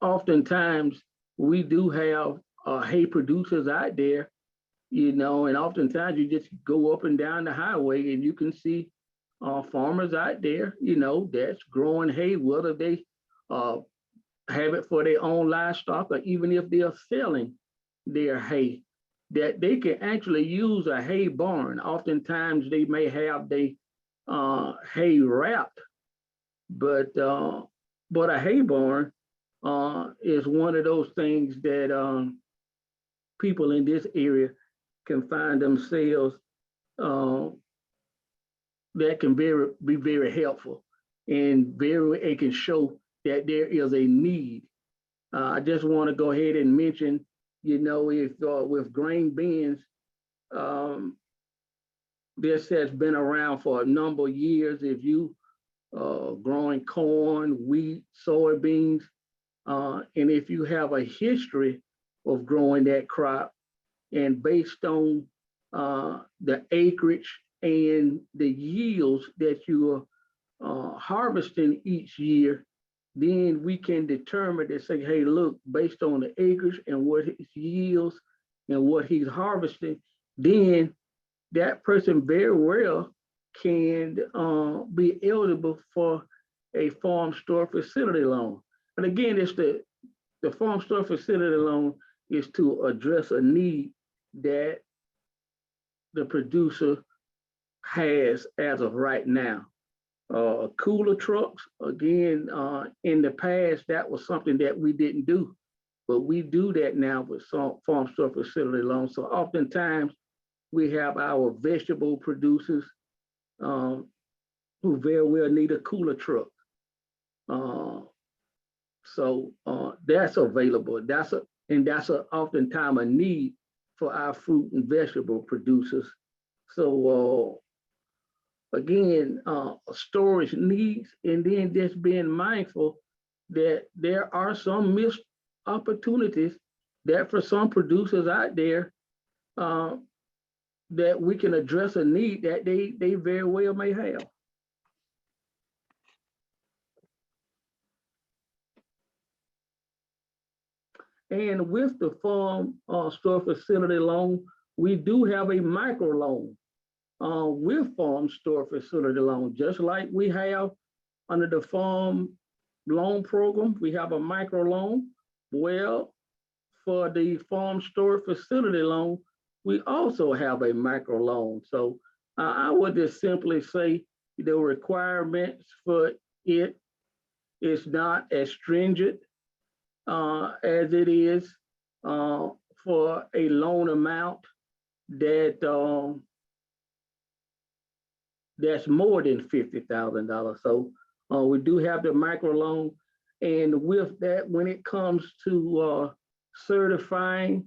oftentimes we do have hay producers out there, and oftentimes you just go up and down the highway and you can see farmers out there, that's growing hay, whether they have it for their own livestock or even if they are selling their hay, that they can actually use a hay barn. Oftentimes they may have the hay wrapped, but a hay barn is one of those things that people in this area can find themselves that can be very helpful. and it can show that there is a need. I just want to go ahead and mention, you know, if with grain bins, this has been around for a number of years. If you growing corn, wheat, soybeans, and if you have a history of growing that crop, and based on the acreage and the yields that you are harvesting each year, then we can determine to say, hey, look, based on the acreage and what his yields and what he's harvesting, then that person very well can be eligible for a farm store facility loan. And again, it's the farm store facility loan is to address a need that the producer has as of right now. Cooler trucks, again, in the past, that was something that we didn't do, but we do that now with some farm store facility loans. So oftentimes we have our vegetable producers who very well need a cooler truck. So that's available. That's oftentimes a need for our fruit and vegetable producers. So again, storage needs, and then just being mindful that there are some missed opportunities that for some producers out there that we can address a need that they very well may have. And with the farm store facility loan, we do have a micro loan with farm store facility loan, just like we have under the farm loan program, we have a micro loan. Well, for the farm store facility loan, we also have a micro loan. So I would just simply say the requirements for it is not as stringent as it is for a loan amount that that's more than $50,000. So we do have the micro loan, and with that, when it comes to certifying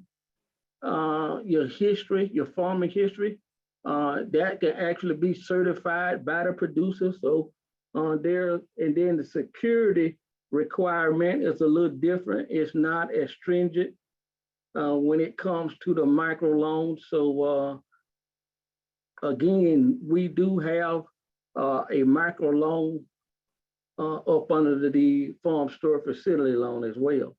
your history, your farming history, that can actually be certified by the producer. So there, and then the security requirement is a little different. It's not as stringent when it comes to the micro loan. So again, we do have a micro loan up under the farm store facility loan as well.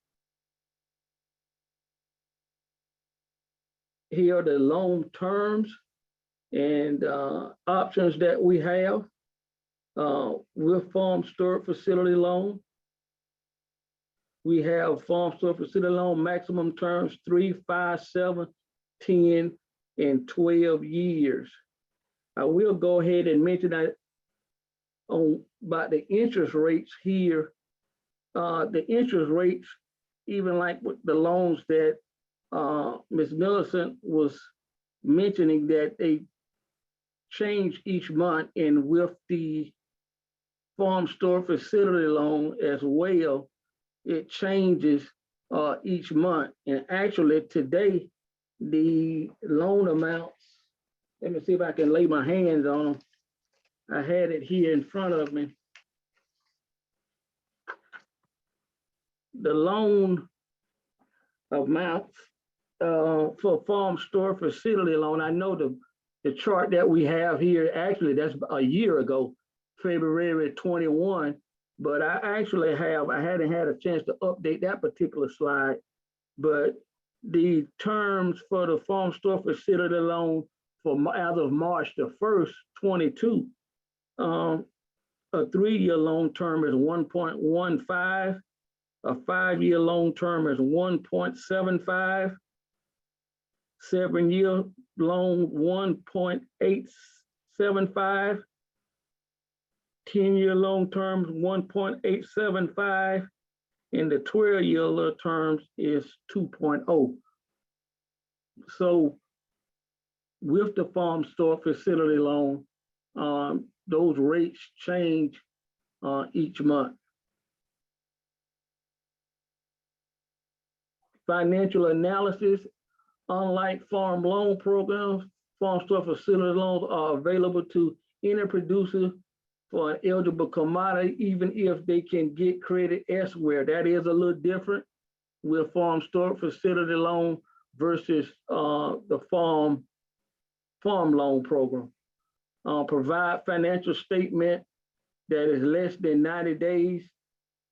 Here are the loan terms and options that we have with farm store facility loan. We have farm store facility loan maximum terms 3, 5, 7, 10, and 12 years. I will go ahead and mention that on about the interest rates here. The interest rates, even like with the loans that Ms. Millicent was mentioning, that they change each month, and with the farm store facility loan as well, it changes each month. And actually today, the loan amounts, let me see if I can lay my hands on them. I had it here in front of me. The loan amounts for farm store facility loan, I know the chart that we have here, actually that's a year ago, February 21, but I hadn't had a chance to update that particular slide, but the terms for the farm store facility loan for as of March the 1st, 22, a 3-year loan term is 1.15, a 5-year loan term is 1.75, 7-year loan 1.875, 10-year loan terms 1.875, and the 12-year terms is 2.0. So with the farm store facility loan, those rates change each month. Financial analysis, unlike farm loan programs, farm store facility loans are available to any producer for an eligible commodity, even if they can get credit elsewhere. That is a little different with farm store facility loan versus the farm loan program. Provide financial statement that is less than 90 days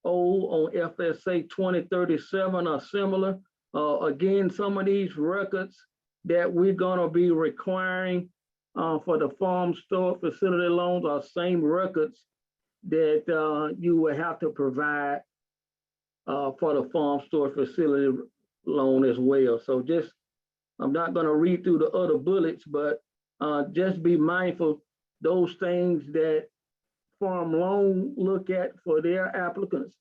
old on FSA 2037 or similar. Again, some of these records that we're gonna be requiring for the farm store facility loans are same records that you will have to provide for the farm store facility loan as well. So just, I'm not gonna read through the other bullets, but just be mindful those things that farm loan look at for their applicants.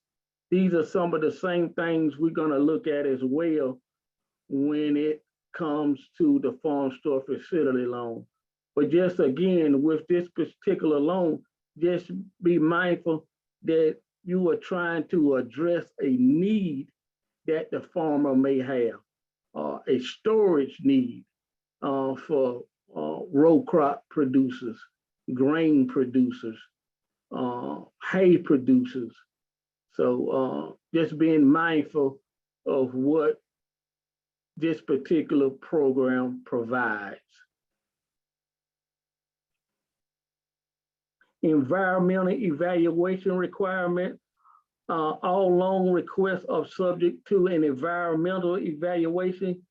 These are some of the same things we're gonna look at as well when it comes to the farm store facility loan. But just again, with this particular loan, just be mindful that you are trying to address a need that the farmer may have, a storage need for row crop producers, grain producers, hay producers. So just being mindful of what this particular program provides. Environmental evaluation requirement. All loan requests are subject to an environmental evaluation,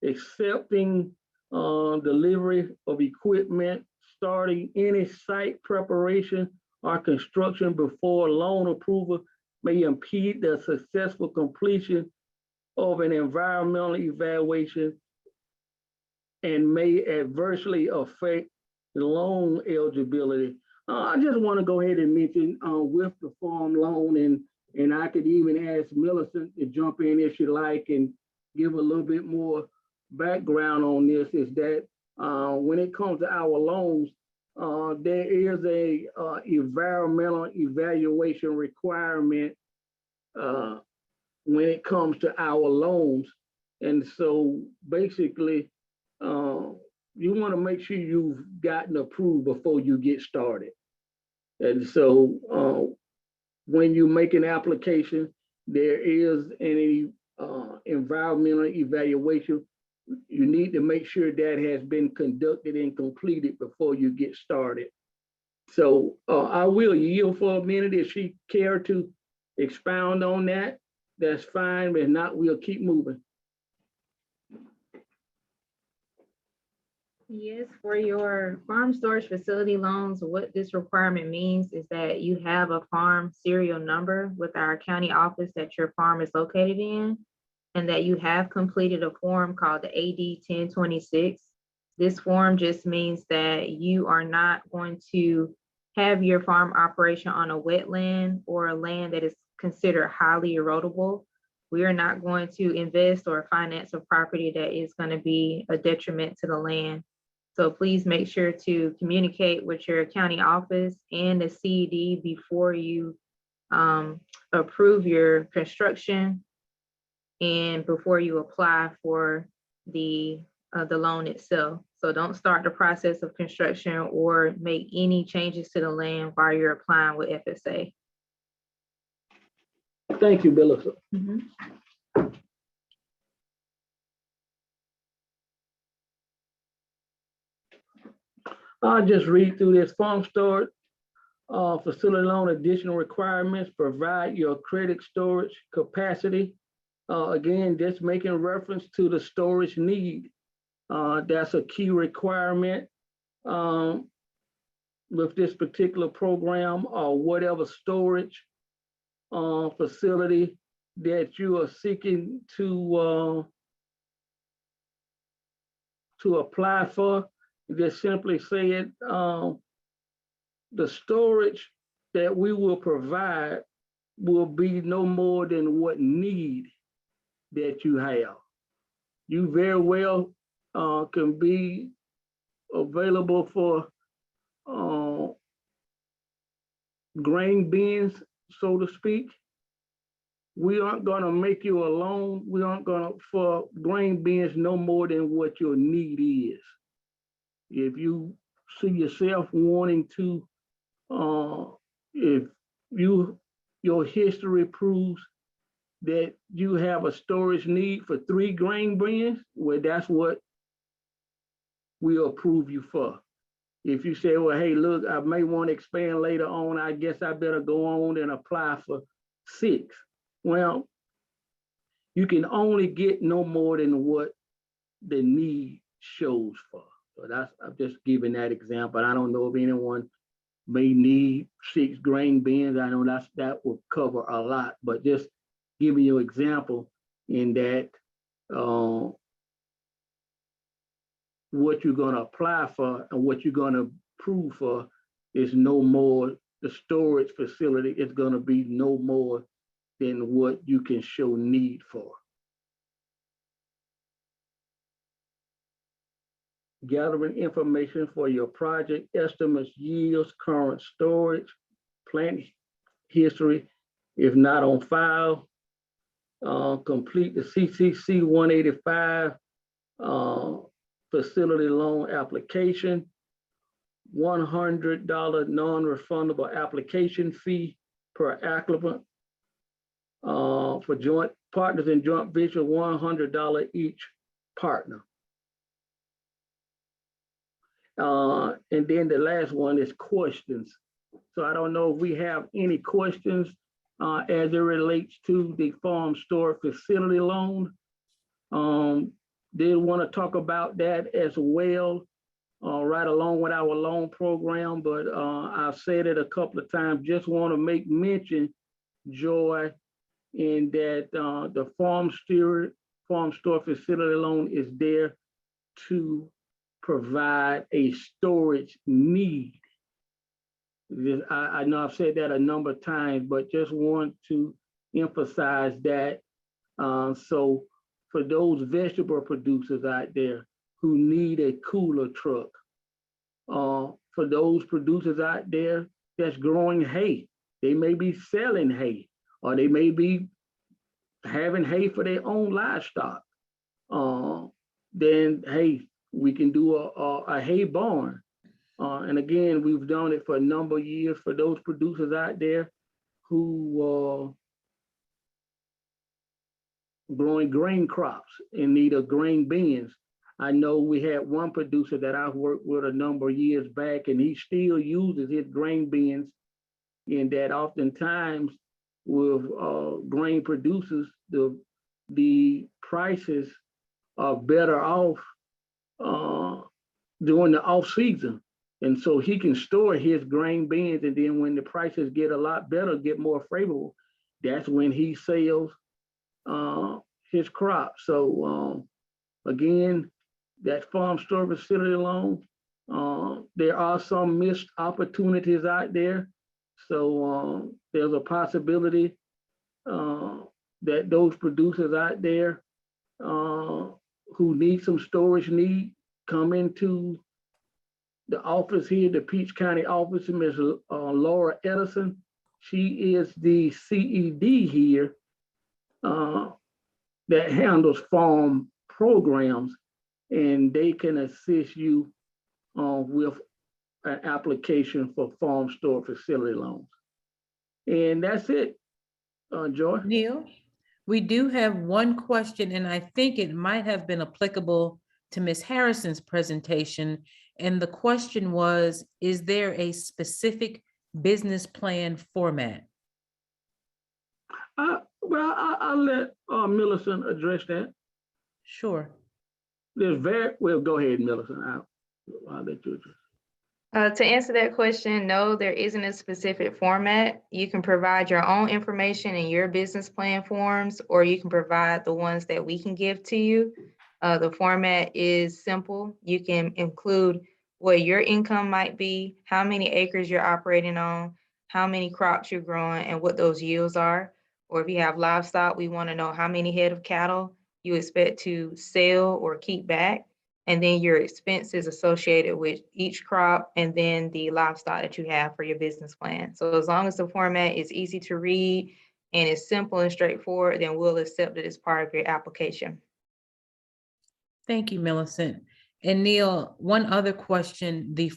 accepting delivery of equipment, starting any site preparation or construction before loan approval may impede the successful completion of an environmental evaluation and may adversely affect loan eligibility. I just want to go ahead and mention with the farm loan, and I could even ask Millicent to jump in if she like and give a little bit more background on this, is that when it comes to our loans, there is a environmental evaluation requirement when it comes to our loans. And so basically, you want to make sure you've gotten approved before you get started. And so when you make an application, there is an environmental evaluation. You need to make sure that has been conducted and completed before you get started. So I will yield for a minute. If she care to expound on that, that's fine. But if not, we'll keep moving. Yes, for your farm storage facility loans, what this requirement means is that you have a farm serial number with our county office that your farm is located in, and that you have completed a form called the AD 1026. This form just means that you are not going to have your farm operation on a wetland or a land that is considered highly erodible. We are not going to invest or finance a property that is going to be a detriment to the land. So please make sure to communicate with your county office and the CED before you approve your construction and before you apply for the loan itself. So don't start the process of construction or make any changes to the land while you're applying with FSA. Thank you, Melissa. I'll just read through this. Farm storage facility loan additional requirements, provide your credit storage capacity. Again, just making reference to the storage need. That's a key requirement with this particular program, or whatever storage facility that you are seeking to apply for. Just simply say it, the storage that we will provide will be no more than what need that you have. You very well can be available for grain bins, so to speak. We aren't gonna make you a loan. We aren't gonna, for grain bins, no more than what your need is. If you see yourself wanting to, if your history proves that you have a storage need for 3 grain bins, well, that's what we'll approve you for. If you say, well, hey, look, I may want to expand later on, I guess I better go on and apply for 6. Well, you can only get no more than what the need shows for. So I'm just giving that example. I don't know if anyone may need 6 grain bins. I know that will cover a lot, but just giving you an example in that what you're going to apply for and what you're going to approve for is no more. The storage facility is going to be no more than what you can show need for. Gathering information for your project, estimates, yields, current storage, plant history, if not on file. Complete the CCC 185 facility loan application, $100 non-refundable application fee per applicant. For joint partners in joint venture, $100 each partner. And then the last one is questions. So I don't know if we have any questions as it relates to the farm store facility loan. Did want to talk about that as well, right along with our loan program, but I've said it a couple of times, just want to make mention, Joy, in that the farm store facility loan is there to provide a storage need. I know I've said that a number of times, but just want to emphasize that. So for those vegetable producers out there who need a cooler truck, for those producers out there that's growing hay, they may be selling hay, or they may be having hay for their own livestock. Then, hey, we can do a hay barn. And again, we've done it for a number of years for those producers out there who growing grain crops in need of grain bins. I know we had one producer that I've worked with a number of years back, and he still uses his grain bins, in that oftentimes with grain producers, the prices are better off during the off season. And so he can store his grain bins, and then when the prices get a lot better, get more favorable, that's when he sells his crop. So again, that farm store facility loan, there are some missed opportunities out there. So there's a possibility that those producers out there who need some storage come into the office here, the Peach County office, Ms. Laura Edison. She is the CED here that handles farm programs, and they can assist you with an application for farm store facility loans. And that's it, Joy. Neil, we do have one question, and I think it might have been applicable to Ms. Harrison's presentation. And the question was, is there a specific business plan format? Well, I'll let Millicent address that. Sure. Well, go ahead, Millicent. I'll let you address. To answer that question, no, there isn't a specific format. You can provide your own information in your business plan forms, or you can provide the ones that we can give to you. The format is simple. You can include what your income might be, how many acres you're operating on, how many crops you're growing, and what those yields are. Or if you have livestock, we want to know how many head of cattle you expect to sell or keep back. and then your expenses associated with each crop, and then the livestock that you have for your business plan. So as long as the format is easy to read and it's simple and straightforward, then we'll accept it as part of your application. Thank you, Millicent. And Neil, one other question, the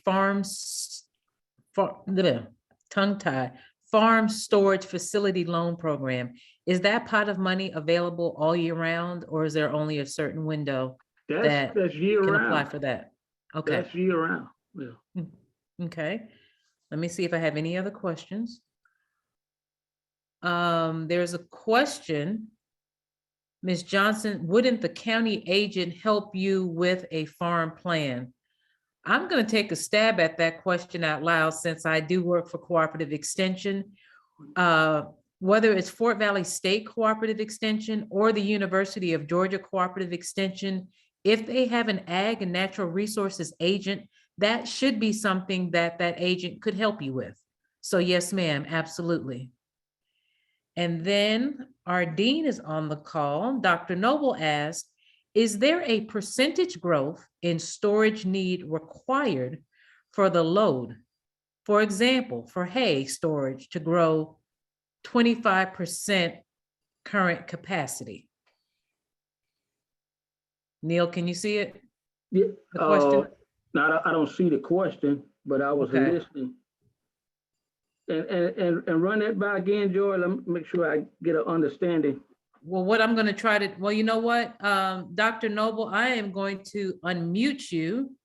tongue-tied, farm storage facility loan program, is that pot of money available all year round, or is there only a certain window that That's year can apply round. for that? Okay, That's year round. Yeah. okay. Let me see if I have any other questions. There's a question. Ms. Johnson, wouldn't the county agent help you with a farm plan? I'm going to take a stab at that question out loud since I do work for Cooperative Extension. Whether it's Fort Valley State Cooperative Extension or the University of Georgia Cooperative Extension, if they have an ag and natural resources agent, that should be something that that agent could help you with. So yes, ma'am, absolutely. And then our dean is on the call. Dr. Noble asked, is there a percentage growth in storage need required for the load? For example, for hay storage to grow 25% current capacity. Neil, can you see it? Yeah. The question? No, I don't see the question, but I was Okay. listening. And run that by again, Joy. Let me make sure I get an understanding. Well, what I'm going to try to, well, you know what, Dr. Noble, I am going to unmute you.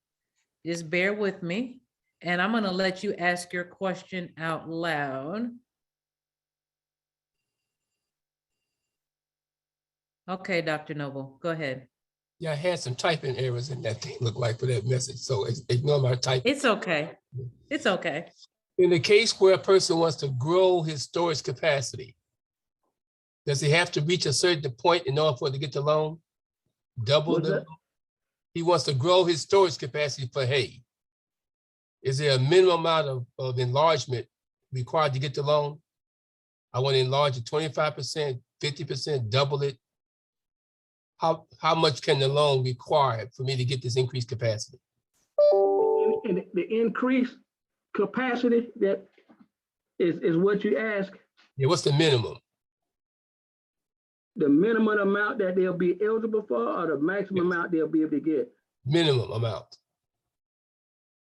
Just bear with me. And I'm going to let you ask your question out loud. Okay, Dr. Noble, go ahead. Yeah, I had some typing errors in that thing, looked like, for that message, so ignore my typing. It's okay. It's okay. In the case where a person wants to grow his storage capacity, does he have to reach a certain point in order for it to get the loan? Double What's the, that? he wants to grow his storage capacity for hay. Is there a minimum amount of enlargement required to get the loan? I want to enlarge it 25%, 50%, double it. How much can the loan require for me to get this increased capacity? And the increased capacity that is what you ask. Yeah, what's the minimum? The minimum amount that they'll be eligible for, or the maximum amount they'll be able to get? Minimum amount.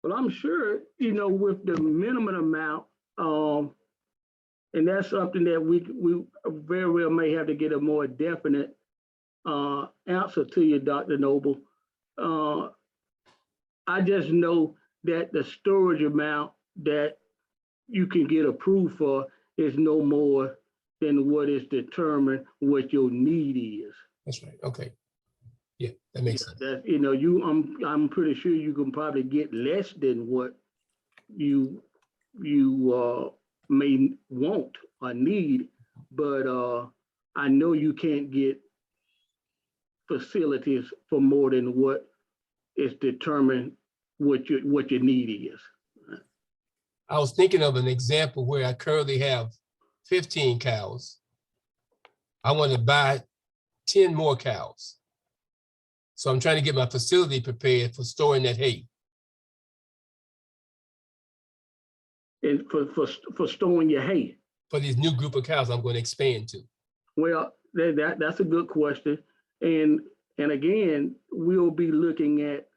Well, I'm sure, with the minimum amount, and that's something that we very well may have to get a more definite answer to you, Dr. Noble. I just know that the storage amount that you can get approved for is no more than what is determined what your need is. That's right. Okay. Yeah, that makes sense. That I'm pretty sure you can probably get less than what you may want or need, but I know you can't get facilities for more than what is determined what your need is. I was thinking of an example where I currently have 15 cows. I want to buy 10 more cows. So I'm trying to get my facility prepared for storing that hay. And for storing your hay. For these new group of cows I'm going to expand to. Well, that's a good question. And again, we'll be looking at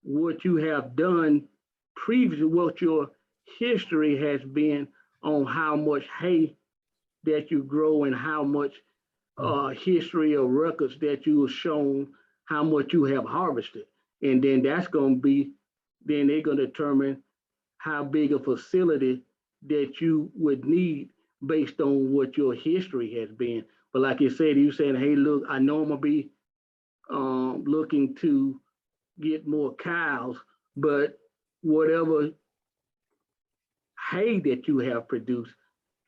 what you have done previously, what your history has been on how much hay that you grow and how much history or records that you have shown how much you have harvested. And then that's going to be, then they're going to determine how big a facility that you would need based on what your history has been. But like you said, you saying, hey, look, I know I'm going to be looking to get more cows, but whatever hay that you have produced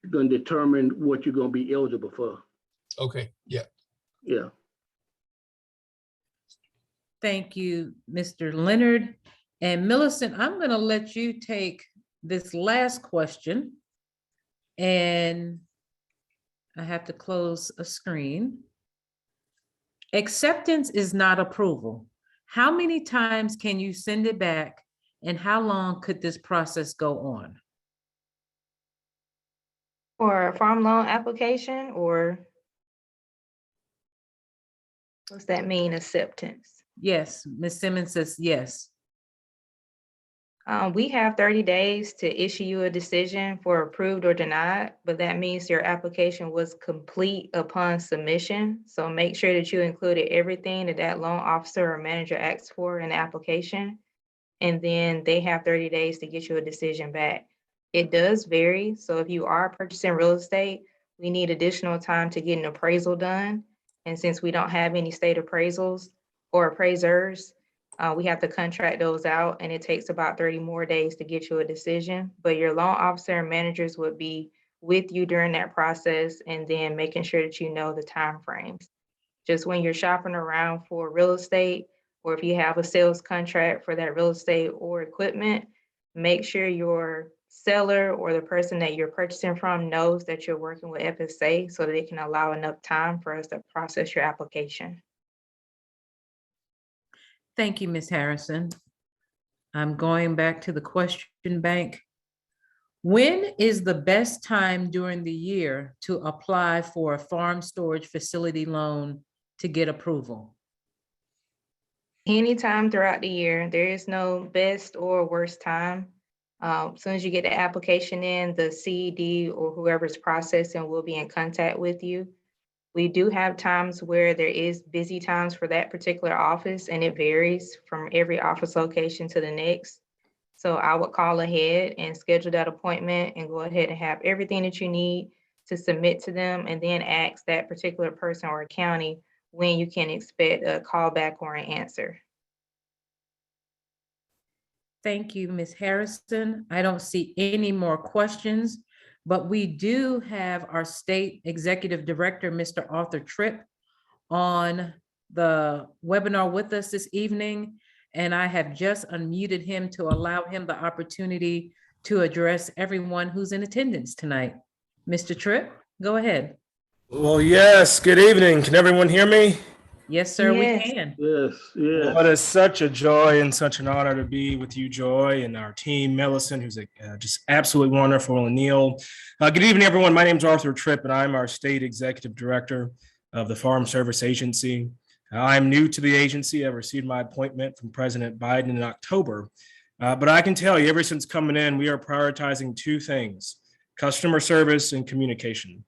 is going to determine what you're going to be eligible for. Okay, yeah. Yeah. Thank you, Mr. Leonard. And Millicent, I'm going to let you take this last question. And I have to close a screen. Acceptance is not approval. How many times can you send it back, and how long could this process go on? For a farm loan application, or what's that mean, acceptance? Yes, Ms. Simmons says yes. We have 30 days to issue you a decision for approved or denied, but that means your application was complete upon submission. So make sure that you included everything that that loan officer or manager asked for in the application. And then they have 30 days to get you a decision back. It does vary. So if you are purchasing real estate, we need additional time to get an appraisal done. And since we don't have any state appraisals or appraisers, we have to contract those out, and it takes about 30 more days to get you a decision. But your loan officer and managers would be with you during that process, and then making sure that you know the timeframes. Just when you're shopping around for real estate, or if you have a sales contract for that real estate or equipment, make sure your seller or the person that you're purchasing from knows that you're working with FSA, so that it can allow enough time for us to process your application. Thank you, Ms. Harrison. I'm going back to the question bank. When is the best time during the year to apply for a farm storage facility loan to get approval? Anytime throughout the year. There is no best or worst time. As soon as you get the application in, the CED or whoever's processing will be in contact with you. We do have times where there is busy times for that particular office, and it varies from every office location to the next. So I would call ahead and schedule that appointment and go ahead and have everything that you need to submit to them, and then ask that particular person or county when you can expect a call back or an answer. Thank you, Ms. Harrison. I don't see any more questions, but we do have our State Executive Director, Mr. Arthur Tripp, on the webinar with us this evening, and I have just unmuted him to allow him the opportunity to address everyone who's in attendance tonight. Mr. Tripp, go ahead. Well, yes, good evening. Can everyone hear me? Yes, sir, Yes. we can. Yes, yes. Well, it is such a joy and such an honor to be with you, Joy, and our team, Millicent, who's just absolutely wonderful, and Neil. Good evening, everyone. My name is Arthur Tripp, and I'm our State Executive Director of the Farm Service Agency. I'm new to the agency. I received my appointment from President Biden in October. But I can tell you, ever since coming in, we are prioritizing two things: customer service and communication.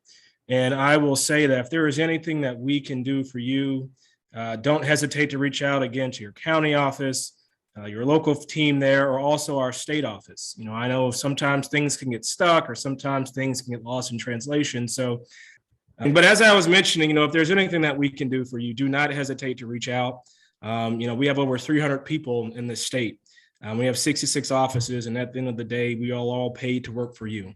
And I will say that if there is anything that we can do for you, don't hesitate to reach out again to your county office, your local team there, or also our state office. You know, I know sometimes things can get stuck, or sometimes things can get lost in translation. So, but as I was mentioning, you know, if there's anything that we can do for you, do not hesitate to reach out. You know, we have over 300 people in this state. We have 66 offices, and at the end of the day, we are all paid to work for you.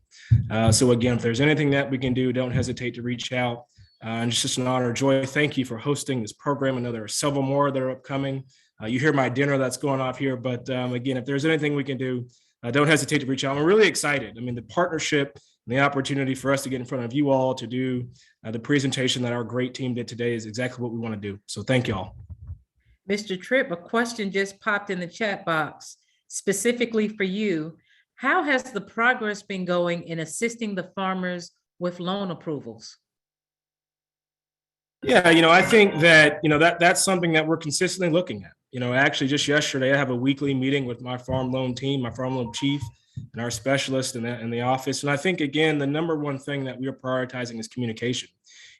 So again, if there's anything that we can do, don't hesitate to reach out. And it's just an honor. Joy, thank you for hosting this program. I know there are several more that are upcoming. You hear my dinner that's going off here, but again, if there's anything we can do, don't hesitate to reach out. I'm really excited. I mean, the partnership and the opportunity for us to get in front of you all to do the presentation that our great team did today is exactly what we want to do. So thank you all. Mr. Tripp, a question just popped in the chat box specifically for you. How has the progress been going in assisting the farmers with loan approvals? Yeah, you know, I think that, you know, that's something that we're consistently looking at. You know, actually just yesterday, I have a weekly meeting with my farm loan team, my farm loan chief, and our specialist in the office. And I think, again, the number one thing that we are prioritizing is communication.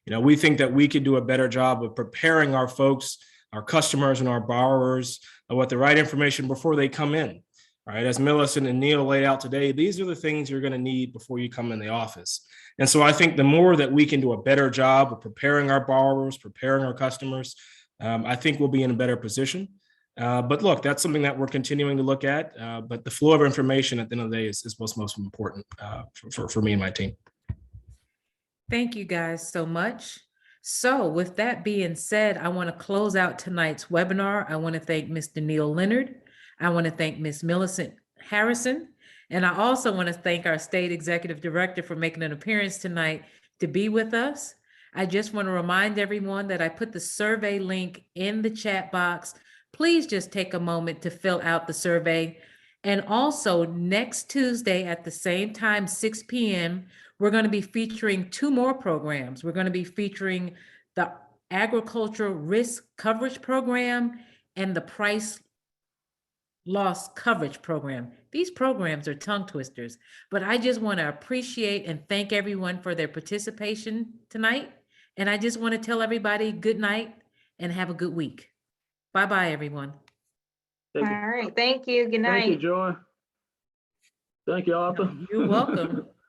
You know, we think that we could do a better job of preparing our folks, our customers, and our borrowers with the right information before they come in. Right, as Millicent and Neil laid out today, these are the things you're going to need before you come in the office. And so I think the more that we can do a better job of preparing our borrowers, preparing our customers, I think we'll be in a better position. But look, that's something that we're continuing to look at. But the flow of information at the end of the day is what's most important for me and my team. Thank you guys so much. So with that being said, I want to close out tonight's webinar. I want to thank Mr. Neil Leonard. I want to thank Ms. Millicent Harrison. And I also want to thank our State Executive Director for making an appearance tonight to be with us. I just want to remind everyone that I put the survey link in the chat box please just take a moment to fill out the survey. And also next Tuesday at the same time, 6 p.m., we're going to be featuring 2 more programs. We're going to be featuring the Agricultural Risk Coverage Program and the Price Loss Coverage Program. These programs are tongue twisters, but I just want to appreciate and thank everyone for their participation tonight. And I just want to tell everybody good night and have a good week. Bye-bye, everyone. All Thank you. right, thank you. Good Thank you, night. Joy. Thank you, Arthur. You're welcome.